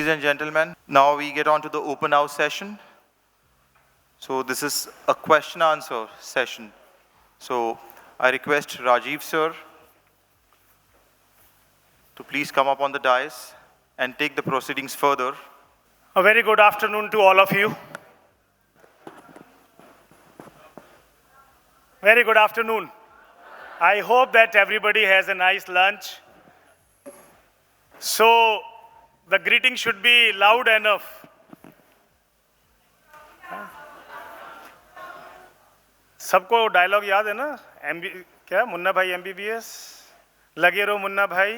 Ladies and gentlemen, now we get on to the open house session. So this is a question answer session. So I request Rajiv sir to please come up on the dais and take the proceedings further. A very good afternoon to all of you. Very good afternoon. I hope that everybody has a nice lunch. So the greeting should be loud enough. सबको dialogue याद है ना? क्या मुन्ना भाई MBBS? लगे रहो मुन्ना भाई.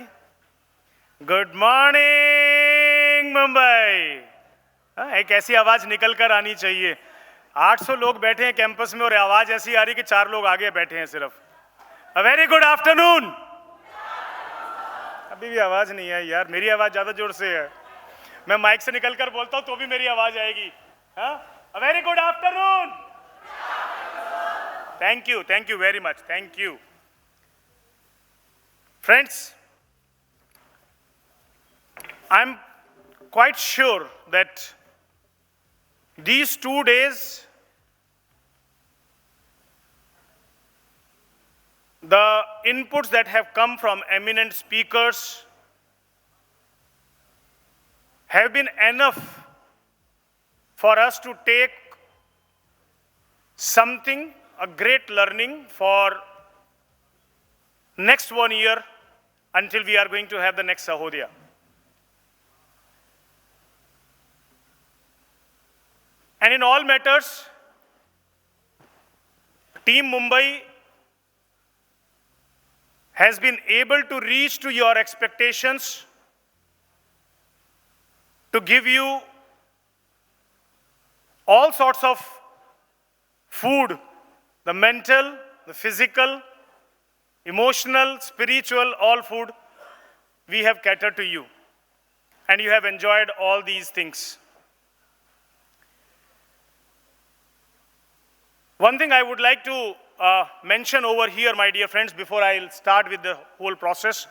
Good morning Mumbai. एक ऐसी आवाज निकल कर आनी चाहिए. 800 लोग बैठे हैं कैंपस में और आवाज ऐसी आ रही कि 4 लोग आगे बैठे हैं सिर्फ. A very good afternoon. अभी भी आवाज नहीं है यार. मेरी आवाज ज्यादा जोर से है. मैं माइक से निकल कर बोलता हूं तो भी मेरी आवाज आएगी. A very good afternoon. Thank you very much. Thank you. Friends, I'm quite sure that these 2 days, the inputs that have come from eminent speakers have been enough for us to take something, a great learning for next 1 year until we are going to have the next Sahodaya. And in all matters, Team Mumbai has been able to reach to your expectations, to give you all sorts of food, the mental, the physical, emotional, spiritual, all food, we have catered to you. And you have enjoyed all these things. One thing I would like to mention over here, my dear friends, before I start with the whole process.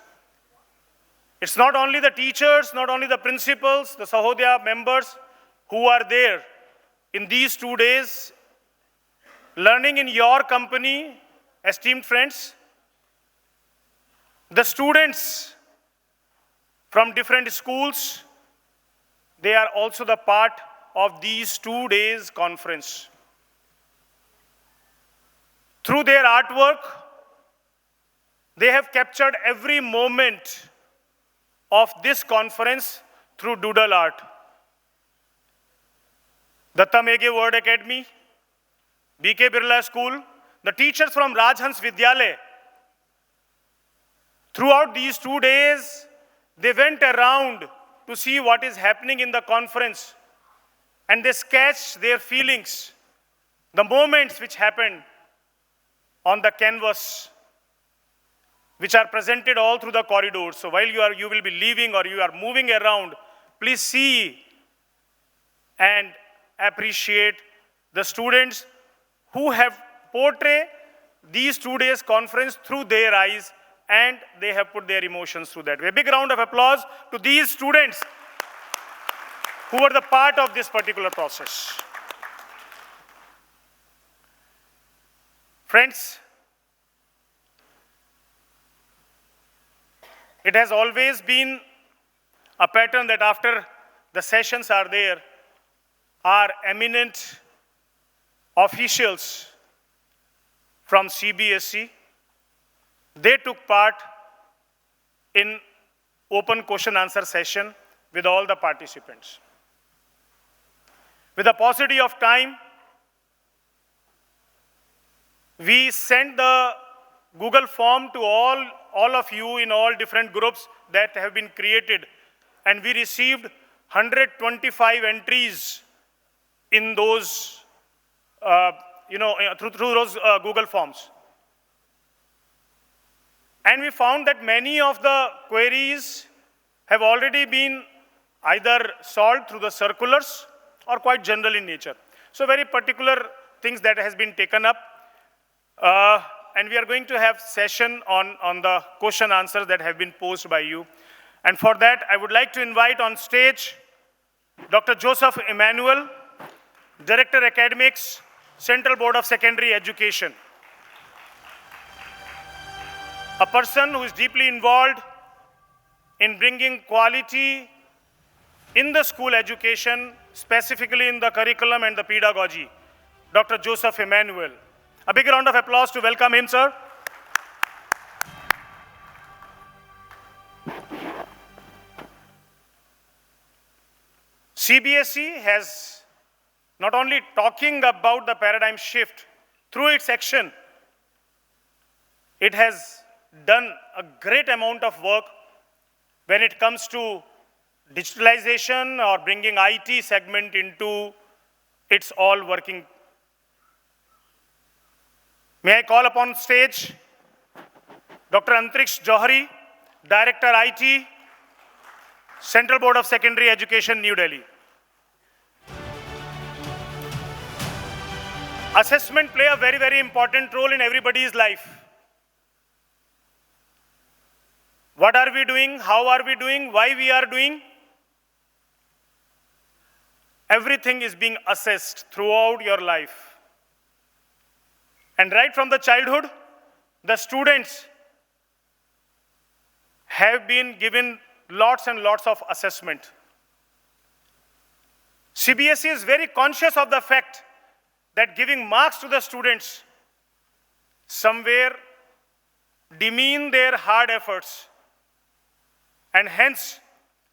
It's not only the teachers, not only the principals, the Sahodaya members who are there in these 2 days, learning in your company, esteemed friends. The students from different schools, they are also the part of these 2 days conference. Through their artwork, they have captured every moment of this conference through doodle art. Datta Meghe Word Academy, BK Birla School, the teachers from Rajhans Vidyalaya, throughout these 2 days, they went around to see what is happening in the conference, and they sketched their feelings, the moments which happened on the canvas, which are presented all through the corridors. So while you will be leaving or you are moving around, please see and appreciate the students who have portrayed these 2 days conference through their eyes, and they have put their emotions through that way. A big round of applause to these students who were the part of this particular process. Friends, it has always been a pattern that after the sessions are there, our eminent officials from CBSE, they took part in open question answer session with all the participants. With the paucity of time, we sent the Google form to all of you in all different groups that have been created, and we received 125 entries in those, through those Google forms. And we found that many of the queries have already been either solved through the circulars or quite general in nature. So very particular things that has been taken up. And we are going to have session on the question answers that have been posed by you. And for that, I would like to invite on stage Dr. Joseph Emmanuel, Director Academics, Central Board of Secondary Education. A person who is deeply involved in bringing quality in the school education, specifically in the curriculum and the pedagogy, Dr. Joseph Emmanuel. A big round of applause to welcome him, sir. CBSE has not only talking about the paradigm shift through its action, it has done a great amount of work when it comes to digitalization or bringing IT segment into its all working. May I call upon stage Dr. Antriksh Johari, Director IT, Central Board of Secondary Education, New Delhi. Assessment play a very, very important role in everybody's life. What are we doing? How are we doing? Why we are doing? Everything is being assessed throughout your life. And right from the childhood, the students have been given lots and lots of assessment. CBSE is very conscious of the fact that giving marks to the students somewhere demean their hard efforts. And hence,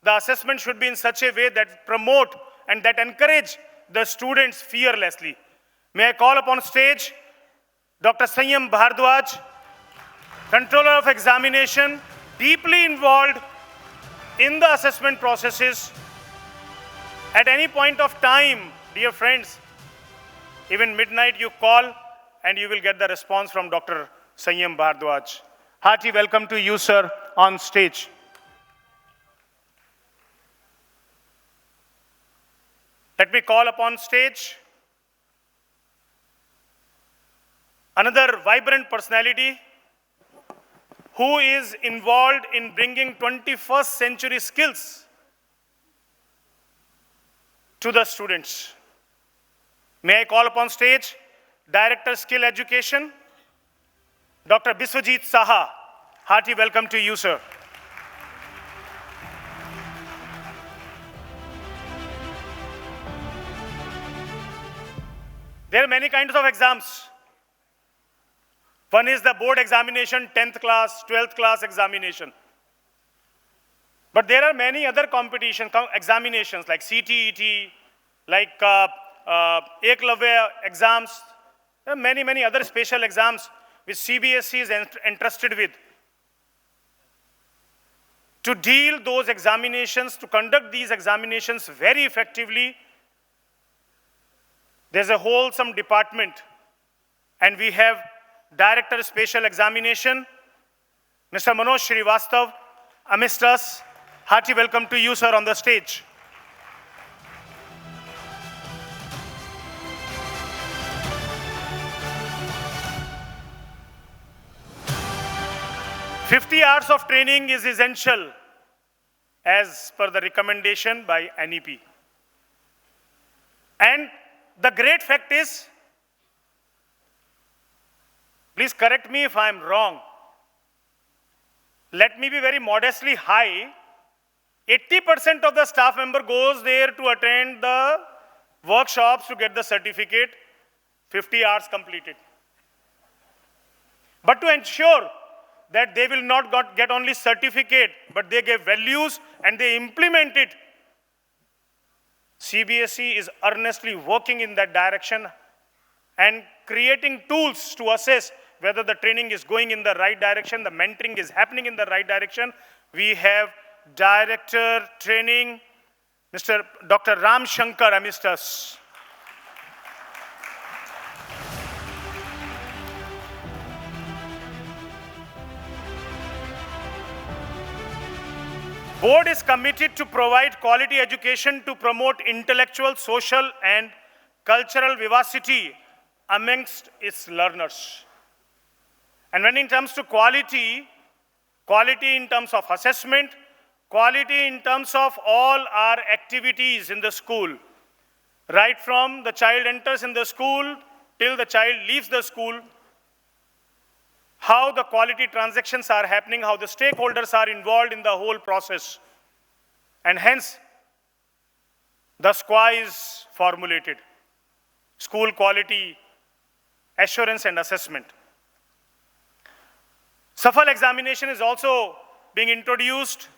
the assessment should be in such a way that promote and that encourage the students fearlessly. May I call upon stage Dr. Sanyam Bhardwaj, Controller of Examination, deeply involved in the assessment processes. At any point of time, dear friends, even midnight you call and you will get the response from Dr. Sanyam Bhardwaj. Hearty welcome to you, sir, on stage. Let me call upon stage another vibrant personality who is involved in bringing 21st century skills to the students. May I call upon stage Director Skill Education, Dr. Biswajit Saha. Hearty welcome to you, sir. There are many kinds of exams. One is the board examination, 10th class, 12th class examination. But there are many other examinations like CTET, like Eklavya exams. There are many, many other special exams which CBSE is entrusted with. To deal those examinations, to conduct these examinations very effectively, there's a wholesome department, and we have Director Special Examination, Mr. Manoj Srivastav, amidst us. Hearty welcome to you, sir, on the stage. "50 hours of training is essential as per the recommendation by NEP. And the great fact is, please correct me if I am wrong, let me be very modestly high, 80% of the staff member goes there to attend the workshops to get the certificate, 50 hours completed. But to ensure that they will not get only certificate, but they give values and they implement it, CBSE is earnestly working in that direction and creating tools to assess whether the training is going in the right direction, the mentoring is happening in the right direction. We have Director Training, Mr. Dr. Ram Shankar amidst us. Board is committed to provide quality education to promote intellectual, social, and cultural vivacity amongst its learners. And when it comes to quality in terms of assessment, quality in terms of all our activities in the school, right from the child enters in the school till the child leaves the school, how the quality transactions are happening, how the stakeholders are involved in the whole process. And hence, the SQA is formulated, School Quality Assurance and Assessment. Safal examination is also being introduced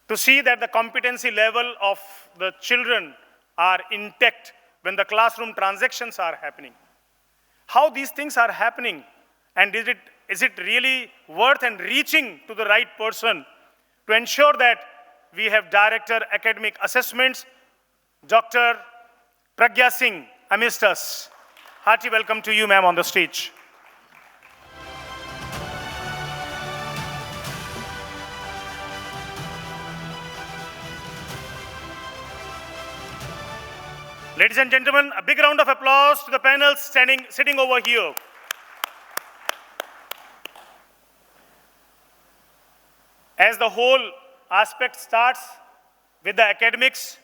to see that the competency level of the children are intact when the classroom transactions are happening. How these things are happening, and is it really worth and reaching to the right person to ensure that we have Director Academic Assessments, Dr. Pragya Singh, amidst us. Hearty welcome to you, ma'am, on the stage. Ladies and gentlemen, a big round of applause to the panel sitting over here. As the whole aspect starts with the academics,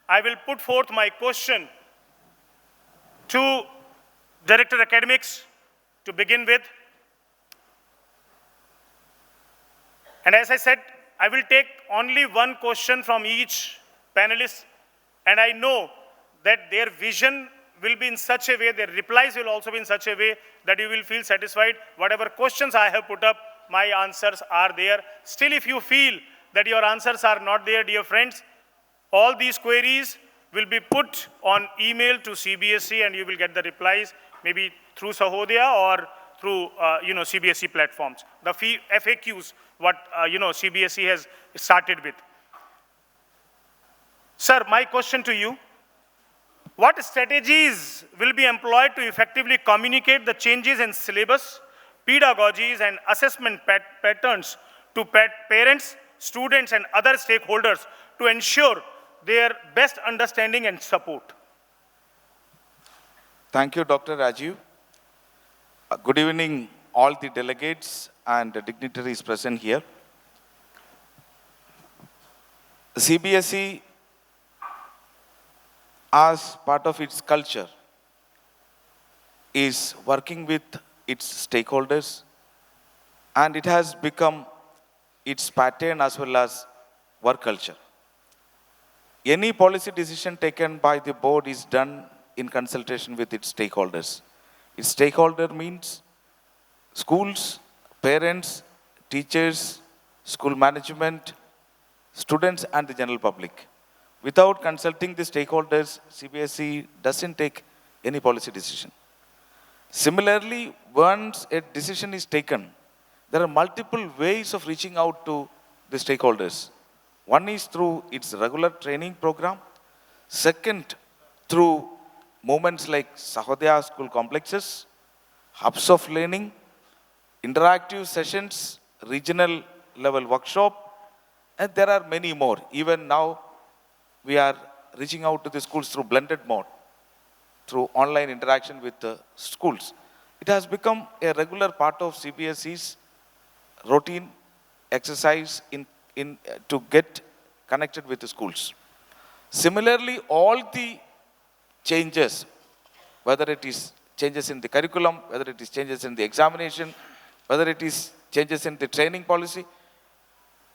I will put forth my question to Director Academics to begin with. And as I said, I will take only one question from each panelist, and I know that their vision will be in such a way, their replies will also be in such a way that you will feel satisfied. Whatever questions I have put up, my answers are there. Still, if you feel that your answers are not there, dear friends, all these queries will be put on email to CBSE and you will get the replies maybe through Sahodaya or through CBSE platforms. The FAQs, what CBSE has started with. Sir, my question to you, what strategies will be employed to effectively communicate the changes in syllabus, pedagogies and assessment patterns to parents, students and other stakeholders to ensure their best understanding and support? Thank you, Dr. Rajiv. Good evening, all the delegates and dignitaries present here. CBSE, as part of its culture, is working with its stakeholders, and it has become its pattern as well as work culture. Any policy decision taken by the board is done in consultation with its stakeholders. Its stakeholder means schools, parents, teachers, school management, students and the general public. Without consulting the stakeholders, CBSE doesn't take any policy decision. Similarly, once a decision is taken, there are multiple ways of reaching out to the stakeholders. One is through its regular training program. Second, through movements like Sahodaya school complexes, hubs of learning, interactive sessions, regional level workshop, and there are many more. Even now, we are reaching out to the schools through blended mode, through online interaction with the schools. It has become a regular part of CBSE's routine exercise to get connected with the schools. Similarly, all the changes, whether it is changes in the curriculum, whether it is changes in the examination, whether it is changes in the training policy,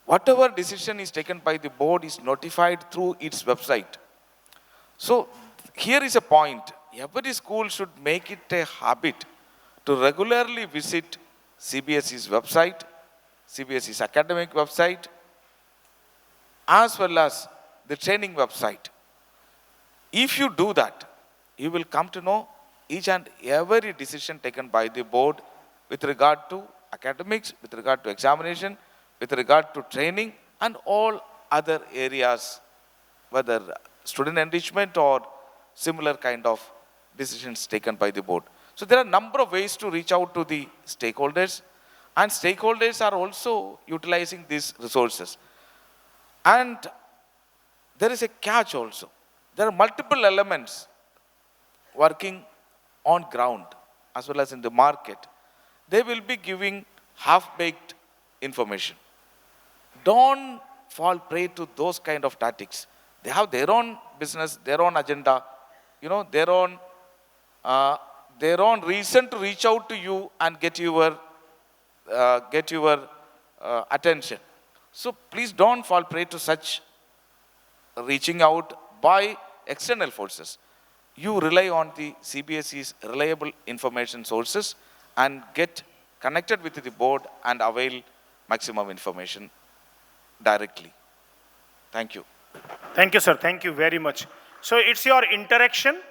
whatever decision is taken by the board is notified through its website. So here is a point. Every school should make it a habit to regularly visit CBSE's website, CBSE's academic website, as well as the training website. If you do that, you will come to know each and every decision taken by the board with regard to academics, with regard to examination, with regard to training and all other areas, whether student enrichment or similar kind of decisions taken by the board. So there are a number of ways to reach out to the stakeholders, and stakeholders are also utilizing these resources. And there is a catch also. There are multiple elements working on ground as well as in the market. They will be giving half-baked information. don't fall prey to those kind of tactics. They have their own business, their own agenda, their own reason to reach out to you and get your attention. So please don't fall prey to such reaching out by external forces. You rely on the CBSE's reliable information sources and get connected with the board and avail maximum information directly. Thank you. Thank you, sir. Thank you very much. So it's your interaction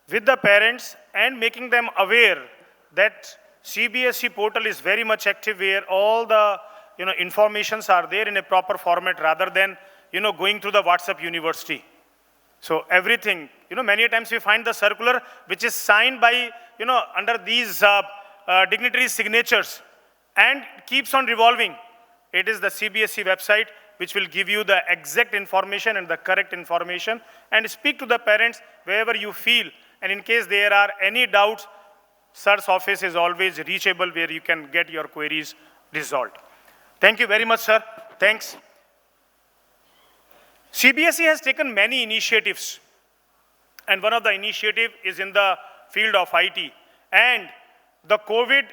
with the parents and making them aware that CBSE portal is very much active, where all the informations are there in a proper format, rather than going through the WhatsApp university. So everything, many times we find the circular which is signed by, under these dignitaries' signatures and keeps on revolving. It is the CBSE website which will give you the exact information and the correct information, and speak to the parents wherever you feel. And in case there are any doubts, sir's office is always reachable, where you can get your queries resolved. Thank you very much, sir. Thanks. CBSE has taken many initiatives, and one of the initiatives is in the field of IT. And the COVID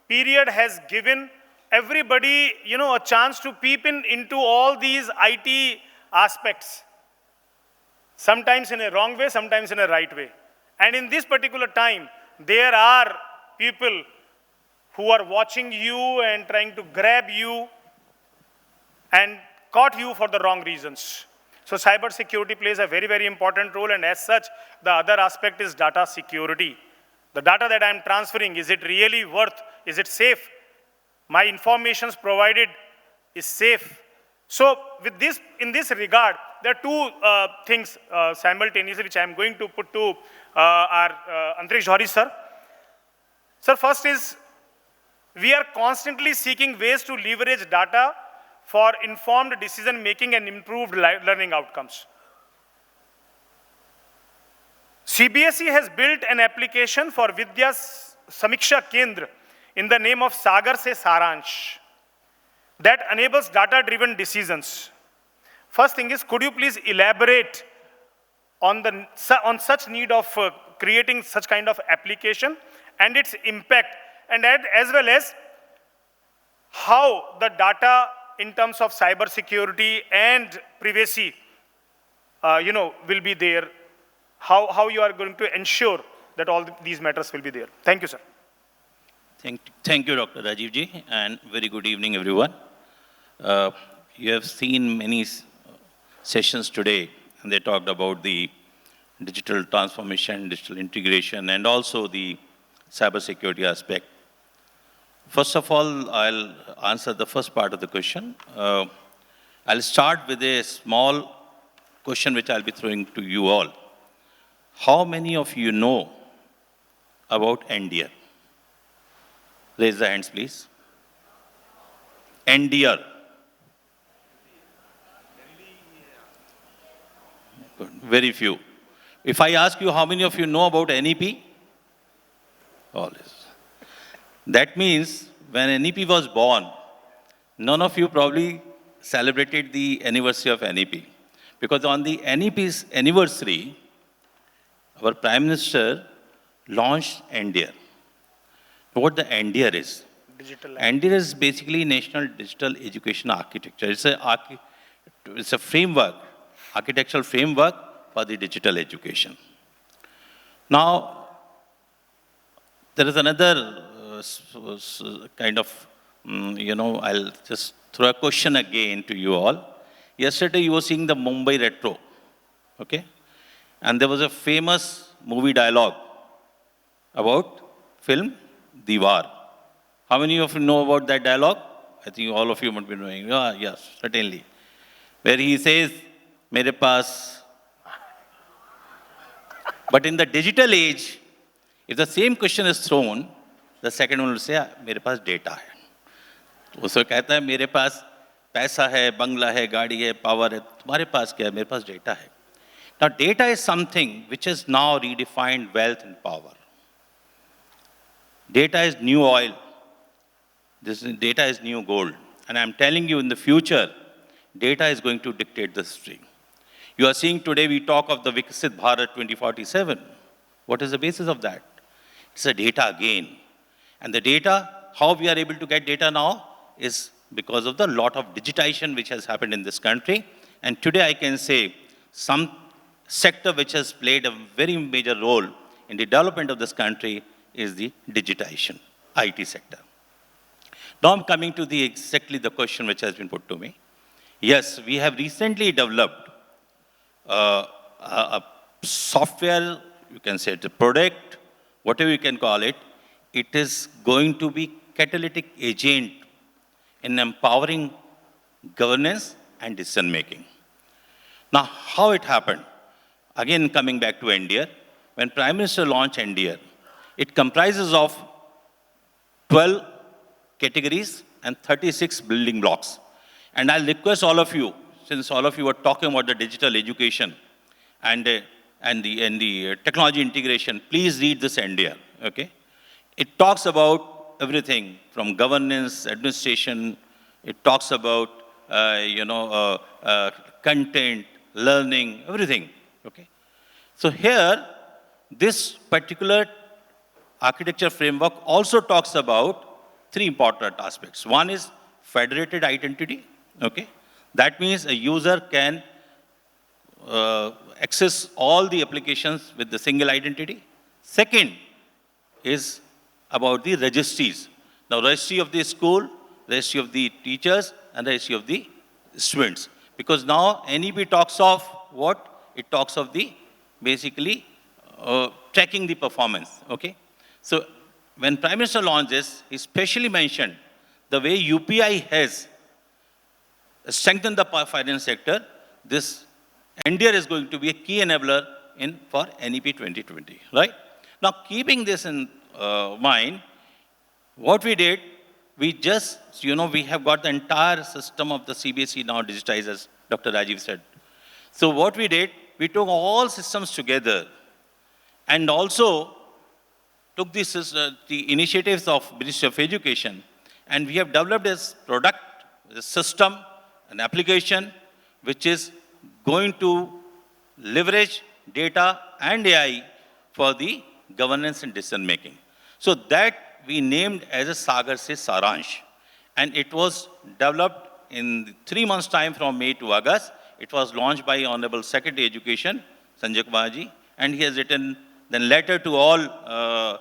period has given everybody, a chance to peep into all these IT aspects, sometimes in a wrong way, sometimes in a right way. And in this particular time, there are people who are watching you and trying to grab you and caught you for the wrong reasons. So cyber security plays a very, very important role, and as such, the other aspect is data security. The data that I'm transferring, is it really worth? Is it safe? My informations provided is safe. So with this, in this regard, there are two things simultaneously which I'm going to put to our Antariksha Johari sir. Sir, first is, we are constantly seeking ways to leverage data for informed decision making and improved learning outcomes. CBSE has built an application for Vidya Samiksha Kendra in the name of Sagar Se Saransh that enables data-driven decisions. First thing is, could you please elaborate on such need of creating such kind of application and its impact, and as well as how the data in terms of cyber security and privacy, will be there, how you are going to ensure that all these matters will be there. Thank you, sir. Thank you, Dr. Rajiv ji, and very good evening, everyone. You have seen many sessions today, and they talked about the digital transformation, digital integration, and also the cybersecurity aspect. First of all, I'll answer the first part of the question. I'll start with a small question which I'll be throwing to you all. How many of you know about NDR? Raise the hands, please. NDR. Good. Very few. If I ask you how many of you know about NEP? All is. That means when NEP was born, none of you probably celebrated the anniversary of NEP. Because on the NEP's anniversary, our Prime Minister launched NDR. What the NDR is? NDR is basically National Digital Education Architecture. It's a framework, architectural framework for the digital education. Now, there is another kind of, I'll just throw a question again to you all. Yesterday, you were seeing the Mumbai Retro, okay? And there was a famous movie dialogue about film Diwar. How many of you know about that dialogue? I think all of you might be knowing. Yeah, yes, certainly. Where he says, "Mere paas." But in the digital age, if the same question is thrown, the second one will say, "Mere paas data hai." उसको कहता है, "मेरे पास पैसा है, बंगला है, गाड़ी है, power है, तुम्हारे पास क्या है? मेरे पास data है." Now, data is something which has now redefined wealth and power. Data is new oil. Data is new gold. And I'm telling you, in the future, Data is going to dictate the history. You are seeing today we talk of the Viksit Bharat 2047. What is the basis of that? It's a data again. And the data, how we are able to get data now is because of the lot of digitization which has happened in this country. And today I can say some sector which has played a very major role in the development of this country is the digitization, IT sector. Now I'm coming to exactly the question which has been put to me. Yes, we have recently developed a software, you can say it's a product, whatever you can call it. It is going to be catalytic agent in empowering governance and decision making. Now, how it happened? Again, coming back to NDR, when Prime Minister launched NDR, it comprises of 12 categories and 36 building blocks. And I'll request all of you, since all of you are talking about the digital education and the technology integration, please read this NDR, okay? It talks about everything from governance, administration, it talks about, content, learning, everything, okay? So here, this particular architecture framework also talks about three important aspects. One is federated identity, okay? That means a user can access all the applications with the single identity. Second is about the registries. Now, registry of the school, registry of the teachers, and registry of the students. Because now NEP talks of what? It talks of the, basically, tracking the performance, okay? So, when Prime Minister launched this, he specially mentioned the way UPI has strengthened the finance sector, this NDR is going to be a key enabler for NEP 2020, right? Now, keeping this in mind, what we did, we just, we have got the entire system of the CBSE now digitized, as Dr. Rajiv said. So what we did, we took all systems together and also took the initiatives of Ministry of Education, and we have developed this product, this system, an application, which is going to leverage data and AI for the governance and decision making. So that we named as a Sagar Se Saransh. And it was developed in 3 months' time from May to August. It was launched by Honorable Secretary Education, Sanjay Kumarji, and he has written then letter to all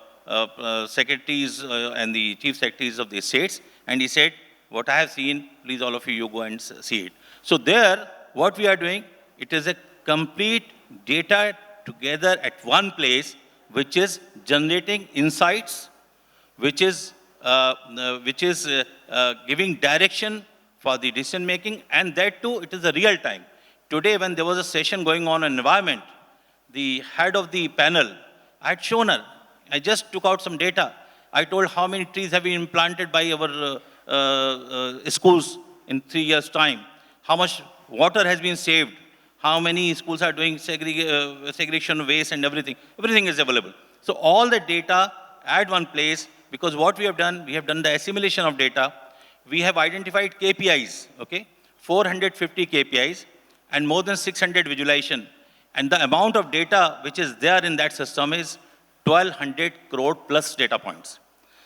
secretaries and the chief secretaries of the states. And he said, what I have seen, please all of you go and see it. So there, what we are doing, it is a complete data together at one place, which is generating insights, which is giving direction for the decision making, and that too, it is a real time. Today, when there was a session going on environment, the head of the panel, I had shown her, I just took out some data. I told how many trees have been planted by our schools in 3 years' time, how much water has been saved, how many schools are doing segregation of waste and everything. Everything is available. So all the data at one place, because what we have done the assimilation of data. We have identified KPIs, okay? 450 KPIs and more than 600 visualization. And the amount of data which is there in that system is 1,200 crore plus data points.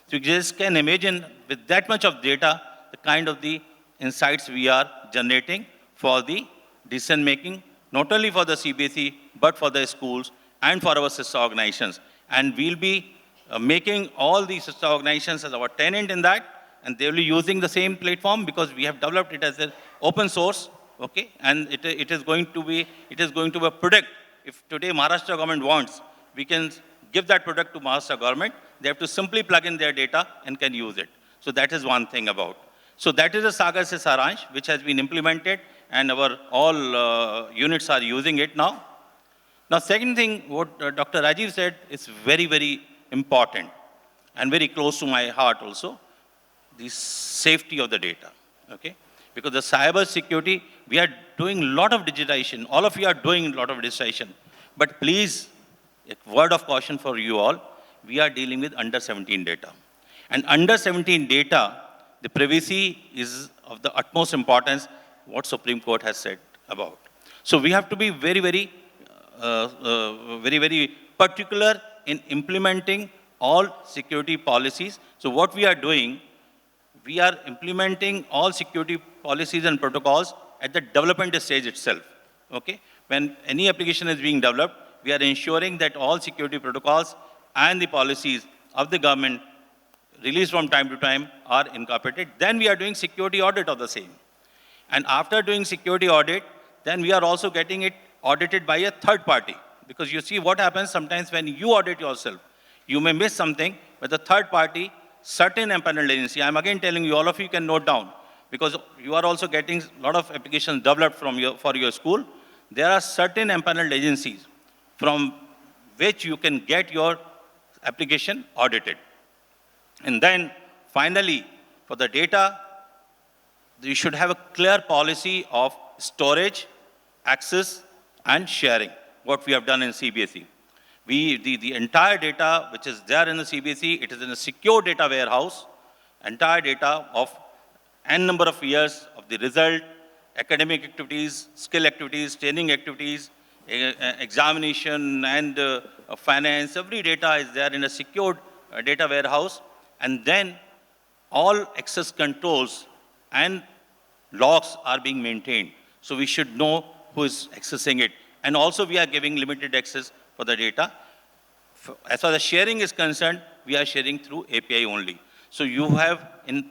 So you just can imagine with that much of data, the kind of the insights we are generating for the decision making, not only for the CBSE, but for the schools and for our sister organizations. And we'll be making all these sister organizations as our tenant in that, and they will be using the same platform because we have developed it as an open source, okay? And it is going to be a product. If today Maharashtra government wants, we can give that product to Maharashtra government. They have to simply plug in their data and can use it. So that is one thing about. So that is a Sagar Se Saransh, which has been implemented, and our all units are using it now. Now, second thing, what Dr. Rajiv said is very, very important and very close to my heart also, the safety of the data, okay? Because the cyber security, we are doing a lot of digitization. All of you are doing a lot of digitization. But please, a word of caution for you all, we are dealing with under 17 data. And under 17 data, the privacy is of the utmost importance. what Supreme Court has said about. So we have to be very, very particular in implementing all security policies. So what we are doing, we are implementing all security policies and protocols at the development stage itself, okay? When any application is being developed, we are ensuring that all security protocols and the policies of the government released from time to time are incorporated. Then we are doing security audit of the same. And after doing security audit, then we are also getting it audited by a third party. Because you see what happens sometimes when you audit yourself, you may miss something, but the third party, certain empaneled agency, I'm again telling you, all of you can note down, because you are also getting a lot of applications developed for your school. There are certain empaneled agencies from which you can get your application audited. And then finally, for the data, you should have a clear policy of storage, access, and sharing, what we have done in CBSE. The entire data which is there in the CBSE, it is in a secure data warehouse, entire data of n number of years of the result, academic activities, skill activities, training activities, examination and finance, every data is there in a secured data warehouse. And then all access controls and logs are being maintained. So we should know who is accessing it. And also we are giving limited access for the data. As far as sharing is concerned, we are sharing through API only. So you have, in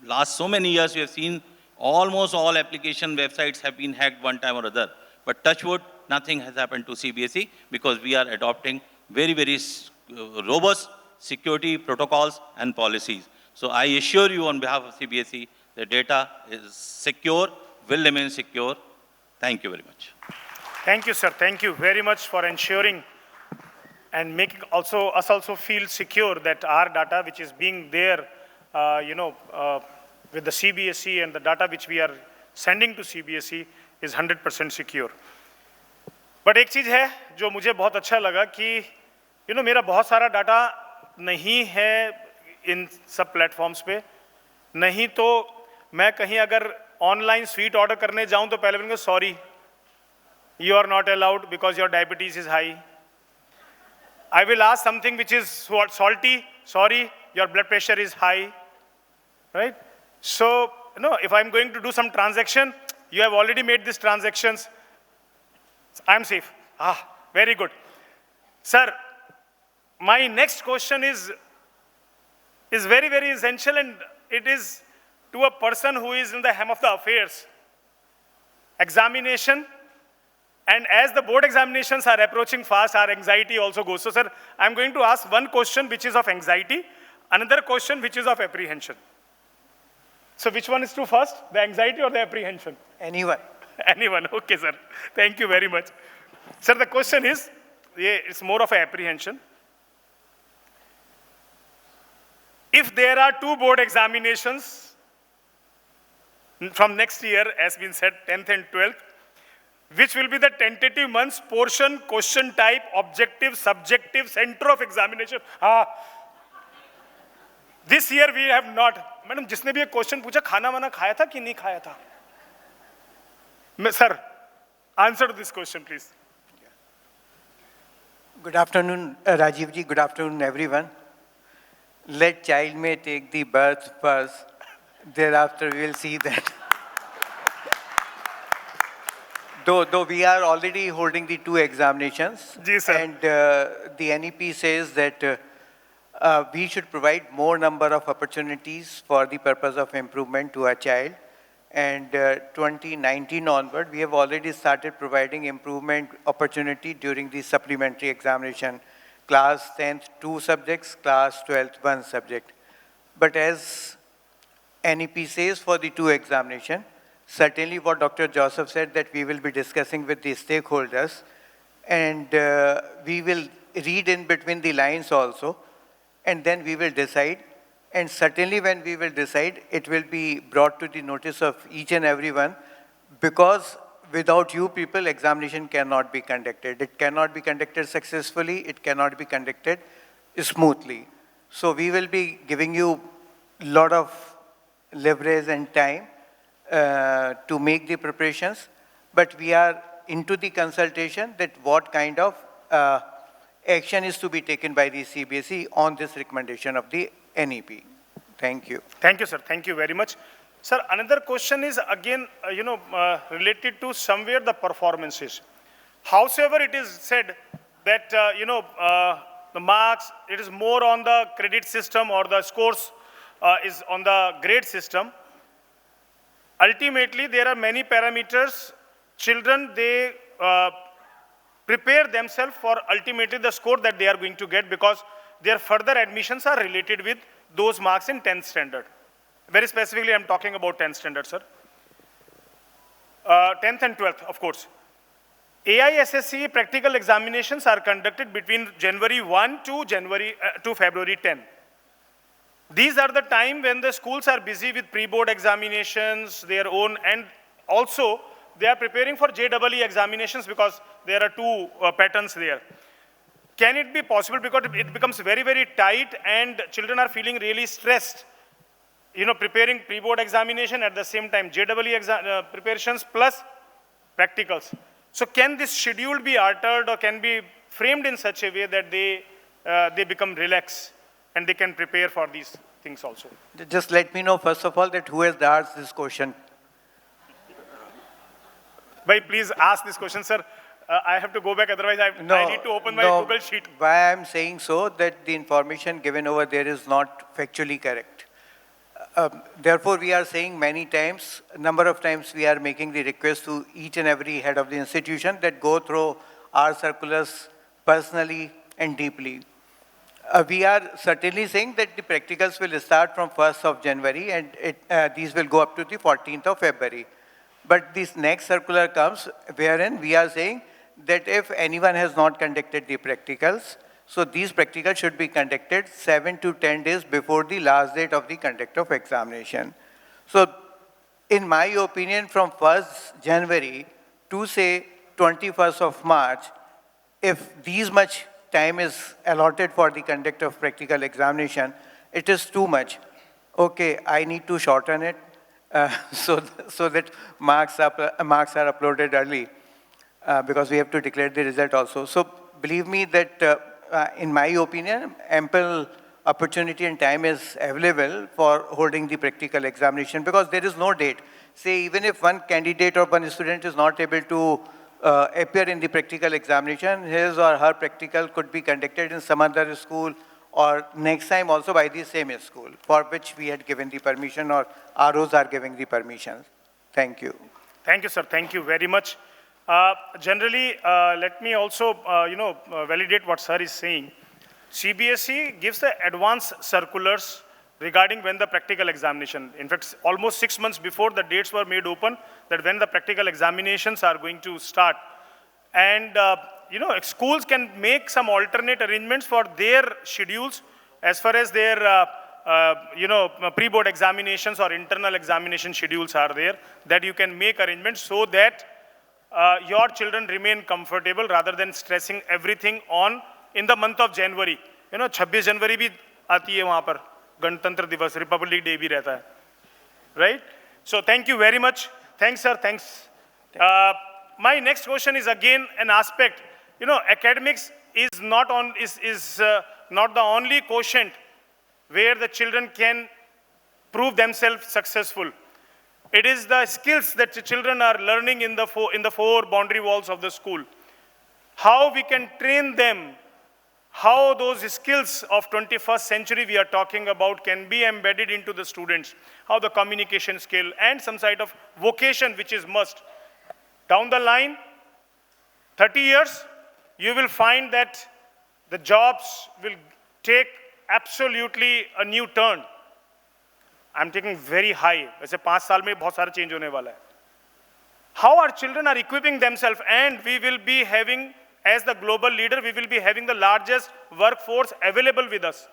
last so many years, you have seen almost all application websites have been hacked one time or other. But touch wood, nothing has happened to CBSE because we are adopting very, very robust security protocols and policies. So I assure you on behalf of CBSE, the data is secure, will remain secure. Thank you very much. Thank you, sir. Thank you very much for ensuring and making us also feel secure that our data, which is being there, with the CBSE and the data which we are sending to CBSE is 100% secure. But एक चीज़ है जो मुझे बहुत अच्छा लगा कि मेरा बहुत सारा डाटा नहीं है इन सब प्लेटफॉर्म्स पे, नहीं तो मैं कहीं अगर ऑनलाइन स्वीट ऑर्डर करने जाऊं तो पहले बोलेंगे sorry, you are not allowed because your diabetes is high. I will ask something which is salty, sorry, your blood pressure is high, right? So, if I'm going to do some transaction, you have already made these transactions, I'm safe. Very good. Sir, my next question is very, very essential, and it is to a person who is in the hem of the affairs. Examination. And as the board examinations are approaching fast, our anxiety also goes. So, sir, I'm going to ask one question which is of anxiety, another question which is of apprehension. So, which one is true first, the anxiety or the apprehension? Anyone. Anyone, okay, sir. Thank you very much. Sir, the question is, it's more of an apprehension. If there are 2 board examinations from next year, as been said, 10th and 12th, which will be the tentative months, portion, question type, objective, subjective, center of examination? This year we have not. Madam, जिसने भी एक question पूछा, खाना वाना खाया था कि नहीं खाया था? Sir, answer to this question, please. Good afternoon, Rajiv ji. Good afternoon, everyone. Let child may take the birth first. Thereafter, we will see that. Though we are already holding the 2 examinations, and the NEP says that we should provide more number of opportunities for the purpose of improvement to our child. And 2019 onward, we have already started providing improvement opportunity during the supplementary examination. Class 10th, 2 subjects, class 12th, 1 subject. But as NEP says for the 2 examination, certainly what Dr. Joseph said, that we will be discussing with the stakeholders, and we will read in between the lines also, and then we will decide. And certainly when we will decide, it will be brought to the notice of each and everyone, because without you people, examination cannot be conducted. It cannot be conducted successfully. It cannot be conducted smoothly. So we will be giving you a lot of leverage and time to make the preparations, but we are into the consultation that what kind of action is to be taken by the CBSE on this recommendation of the NEP. Thank you. Thank you, sir. Thank you very much. Sir, another question is again, related to somewhere the performances. Howsoever it is said that, the marks, it is more on the credit system or the scores is on the grade system. Ultimately, there are many parameters. Children, they prepare themselves for ultimately the score that they are going to get because their further admissions are related with those marks in 10th standard. Very specifically, I'm talking about 10th standard, sir. 10th and 12th, of course. AISSE practical examinations are conducted between January 1 to February 10. These are the time when the schools are busy with pre-board examinations, their own, and also they are preparing for JEE examinations because there are two patterns there. Can it be possible, because it becomes very, very tight and children are feeling really stressed, preparing pre-board examination at the same time, JEE preparations plus practicals. So can this schedule be altered or can be framed in such a way that they become relaxed and they can prepare for these things also? Just let me know, first of all, that who has asked this question. Bhai, please ask this question, sir. I have to go back, otherwise I need to open my Google Sheet. Why I'm saying so, that the information given over there is not factually correct. Therefore, we are saying many times, a number of times we are making the request to each and every head of the institution that go through our circulars personally and deeply. We are certainly saying that the practicals will start from 1st of January and these will go up to the 14th of February. But this next circular comes wherein we are saying that if anyone has not conducted the practicals, so these practicals should be conducted 7 to 10 days before the last date of the conduct of examination. So in my opinion, from 1st January to say 21st of March, if these much time is allotted for the conduct of practical examination, it is too much. Okay, I need to shorten it so that marks are uploaded early because we have to declare the result also. So believe me that in my opinion, ample opportunity and time is available for holding the practical examination because there is no date. Say even if one candidate or one student is not able to appear in the practical examination, his or her practical could be conducted in some other school or next time also by the same school for which we had given the permission or ROs are giving the permission. Thank you. Thank you, sir. Thank you very much. Generally, let me also, validate what sir is saying. CBSE gives the advance circulars regarding when the practical examination, in fact, almost 6 months before the dates were made open, that when the practical examinations are going to start. And, schools can make some alternate arrangements for their schedules as far as their, pre-board examinations or internal examination schedules are there, that you can make arrangements so that your children remain comfortable rather than stressing everything on in the month of January. 26 January भी आती है वहाँ पर, गणतंत्र दिवस, Republic Day भी रहता है, right? So thank you very much. Thanks, sir. Thanks. My next question is again an aspect. Academics is not not the only quotient where the children can prove themselves successful. It is the skills that the children are learning in the four boundary walls of the school. How we can train them, how those skills of 21st century we are talking about can be embedded into the students, how the communication skill and some sort of vocation which is must. Down the line, 30 years, you will find that the jobs will take absolutely a new turn. I'm taking very high. वैसे 5 साल में बहुत सारा change होने वाला है. How our children are equipping themselves, and we will be having, as the global leader, we will be having the largest workforce available with us.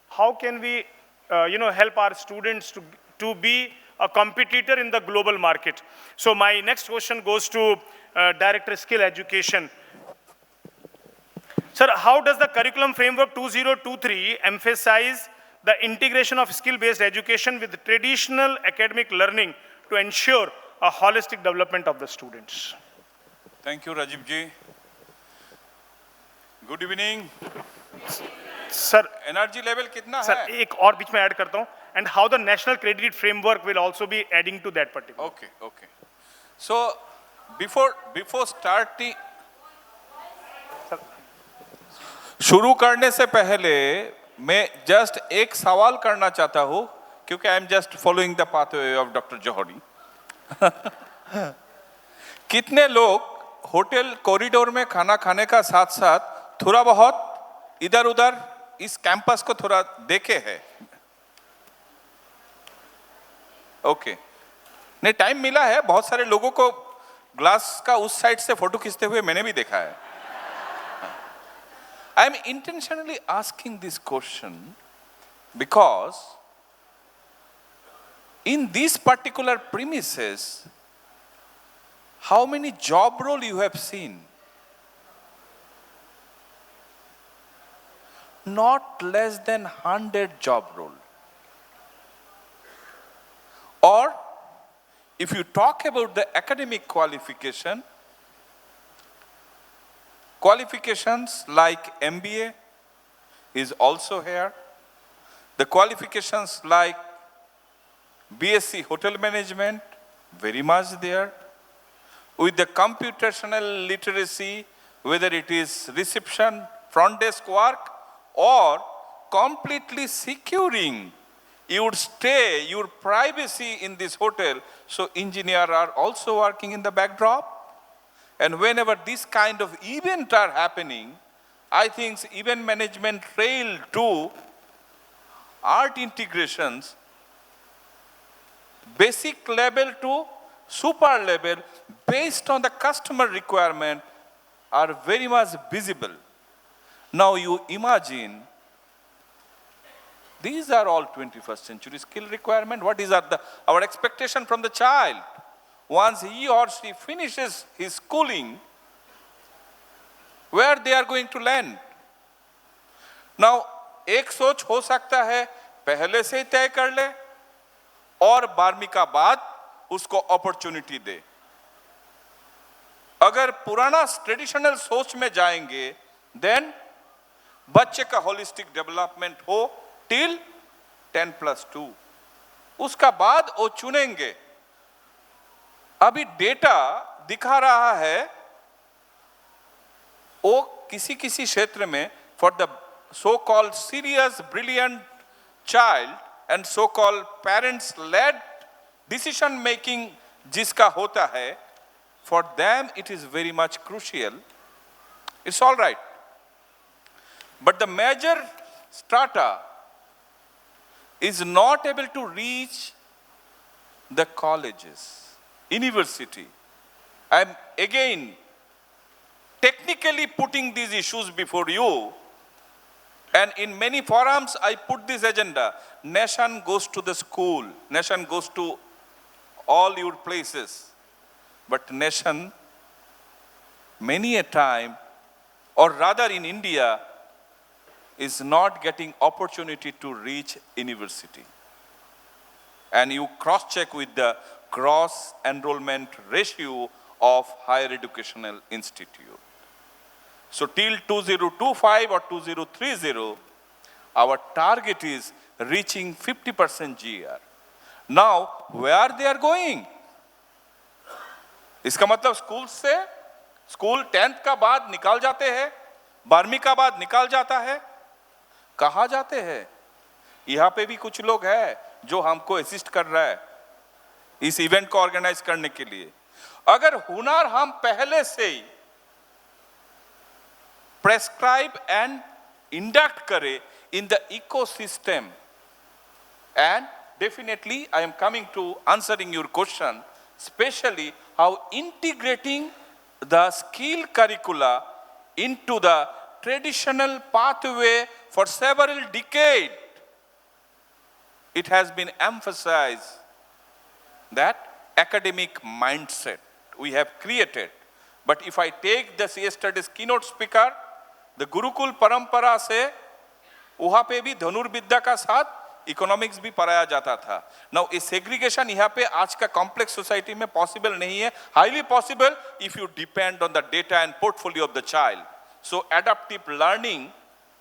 How can we, help our students to be a competitor in the global market? So my next question goes to Director Skill Education. Sir, how does the Curriculum Framework 2023 emphasize the integration of skill-based education with traditional academic learning to ensure a holistic development of the students. Thank you, Rajiv ji. Good evening. Sir, Energy level कितना sir, है? एक और बीच में add करता हूँ, and how the national credit framework will also be adding to that particular. Okay, okay. So before starting, शुरू करने से पहले मैं जस्ट एक सवाल करना चाहता हूँ, क्योंकि I am just following the pathway of doctor Johri. कितने लोग होटल कॉरिडोर में खाना खाने का साथ साथ थोड़ा बहुत इधर उधर इस कैंपस को थोड़ा देखे हैं? ओके, नहीं टाइम मिला है. बहुत सारे लोगों को ग्लास का उस साइड से फोटो खींचते हुए मैंने भी देखा है. I am intentionally asking this question because in these particular premises, how many job role you have seen? Not less than 100 job role. Or if you talk about the academic qualifications like MBA is also here. The qualifications like BSc Hotel Management, very much there. With the computational literacy, whether it is reception, front desk work, or completely securing your stay, your privacy in this hotel. So engineers are also working in the backdrop. And whenever this kind of event are happening, I think event management trail to art integrations, basic level to super level, based on the customer requirement, are very much visible. Now you imagine, these are all 21st century skill requirement. What is our expectation from the child? Once he or she finishes his schooling, where they are going to land? Now, एक सोच हो सकता है पहले से ही तय कर ले और 12वीं का बाद उसको अपॉर्चुनिटी दे. अगर पुराना ट्रेडिशनल सोच में जाएंगे, देन बच्चे का होलिस्टिक डेवलपमेंट हो टिल 10+2. उसका बाद वो चुनेंगे. अभी डेटा दिखा रहा है वो किसी किसी क्षेत्र में for the so called serious brilliant child and so called parents led decision making जिसका होता है, for them it is very much crucial. It's all right, but the major strata is not able to reach the colleges, university. I am again technically putting these issues before you, and in many forums I put this agenda. Nation goes to the school, nation goes to all your places, but nation many a time, or rather in India, is not getting opportunity to reach university. And you cross-check with the gross enrollment ratio of higher educational institute. So till 2025 or 2030, our target is reaching 50% GR. Now, where they are going? इसका मतलब school 10th का बाद निकाल जाते हैं, 12वीं का बाद निकाल जाता है. कहाँ जाते हैं? यहाँ पे भी कुछ लोग हैं जो हमको असिस्ट कर रहा है इस इवेंट को ऑर्गेनाइज करने के लिए. अगर हुनर हम पहले से ही प्रेस्क्राइब एंड इंडक्ट करें in the ecosystem, and definitely I am coming to answering your question, specially how integrating the skill curricula into the traditional pathway for several decades. It has been emphasized that academic mindset we have created. But if I take the yesterday's keynote speaker, the Gurukul Parampara से वहाँ पे भी धनुर्विद्या का साथ economics भी पढ़ाया जाता था. नाउ ए सेग्रीगेशन यहाँ पे आज का कॉम्प्लेक्स सोसाइटी में पॉसिबल नहीं है. Highly possible if you depend on the data and portfolio of the child. So adaptive learning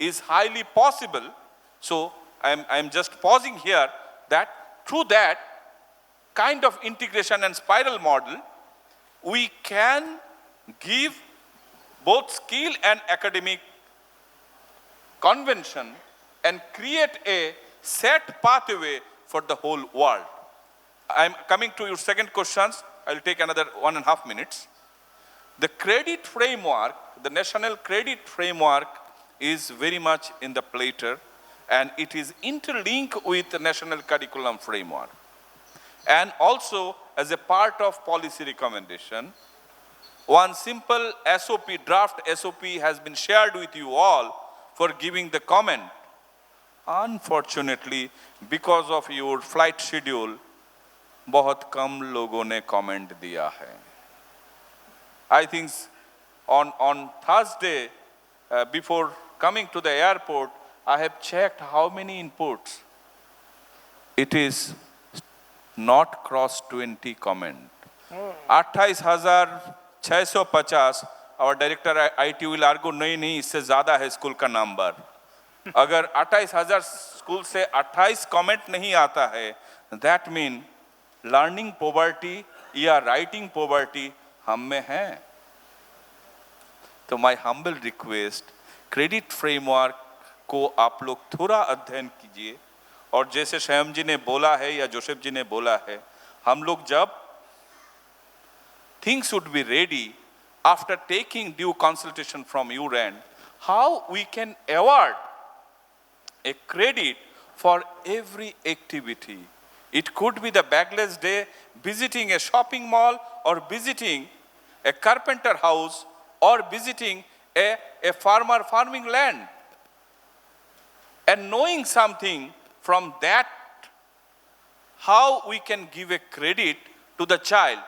is highly possible. So I am just pausing here that through that kind of integration and spiral model, we can give both skill and academic convention and create a set pathway for the whole world. I'm coming to your second questions. I'll take another 1.5 minutes. The credit framework, the national credit framework is very much in the platter, and it is interlinked with the national curriculum framework. And also, as a part of policy recommendation, one simple SOP, draft SOP has been shared with you all for giving the comment. Unfortunately, because of your flight schedule, बहुत कम लोगों ने comment दिया है. I think on Thursday, before coming to the airport, I have checked how many inputs. It is not cross 20 comment. 28,650. Our director IT will argue, नहीं, इससे ज़्यादा है school का नंबर. अगर 28,000 स्कूल से 28 कमेंट नहीं आता है, that mean learning poverty या writing poverty हम में है. तो my humble request, credit framework को आप लोग थोड़ा अध्ययन कीजिए. और जैसे श्याम जी ने बोला है या जोसेफ जी ने बोला है, हम लोग जब things would be ready after taking due consultation from your end, how we can award a credit for every activity. It could be the bagless day, visiting a shopping mall, or visiting a carpenter house, or visiting a farmer farming land. And knowing something from that, how we can give a credit to the child,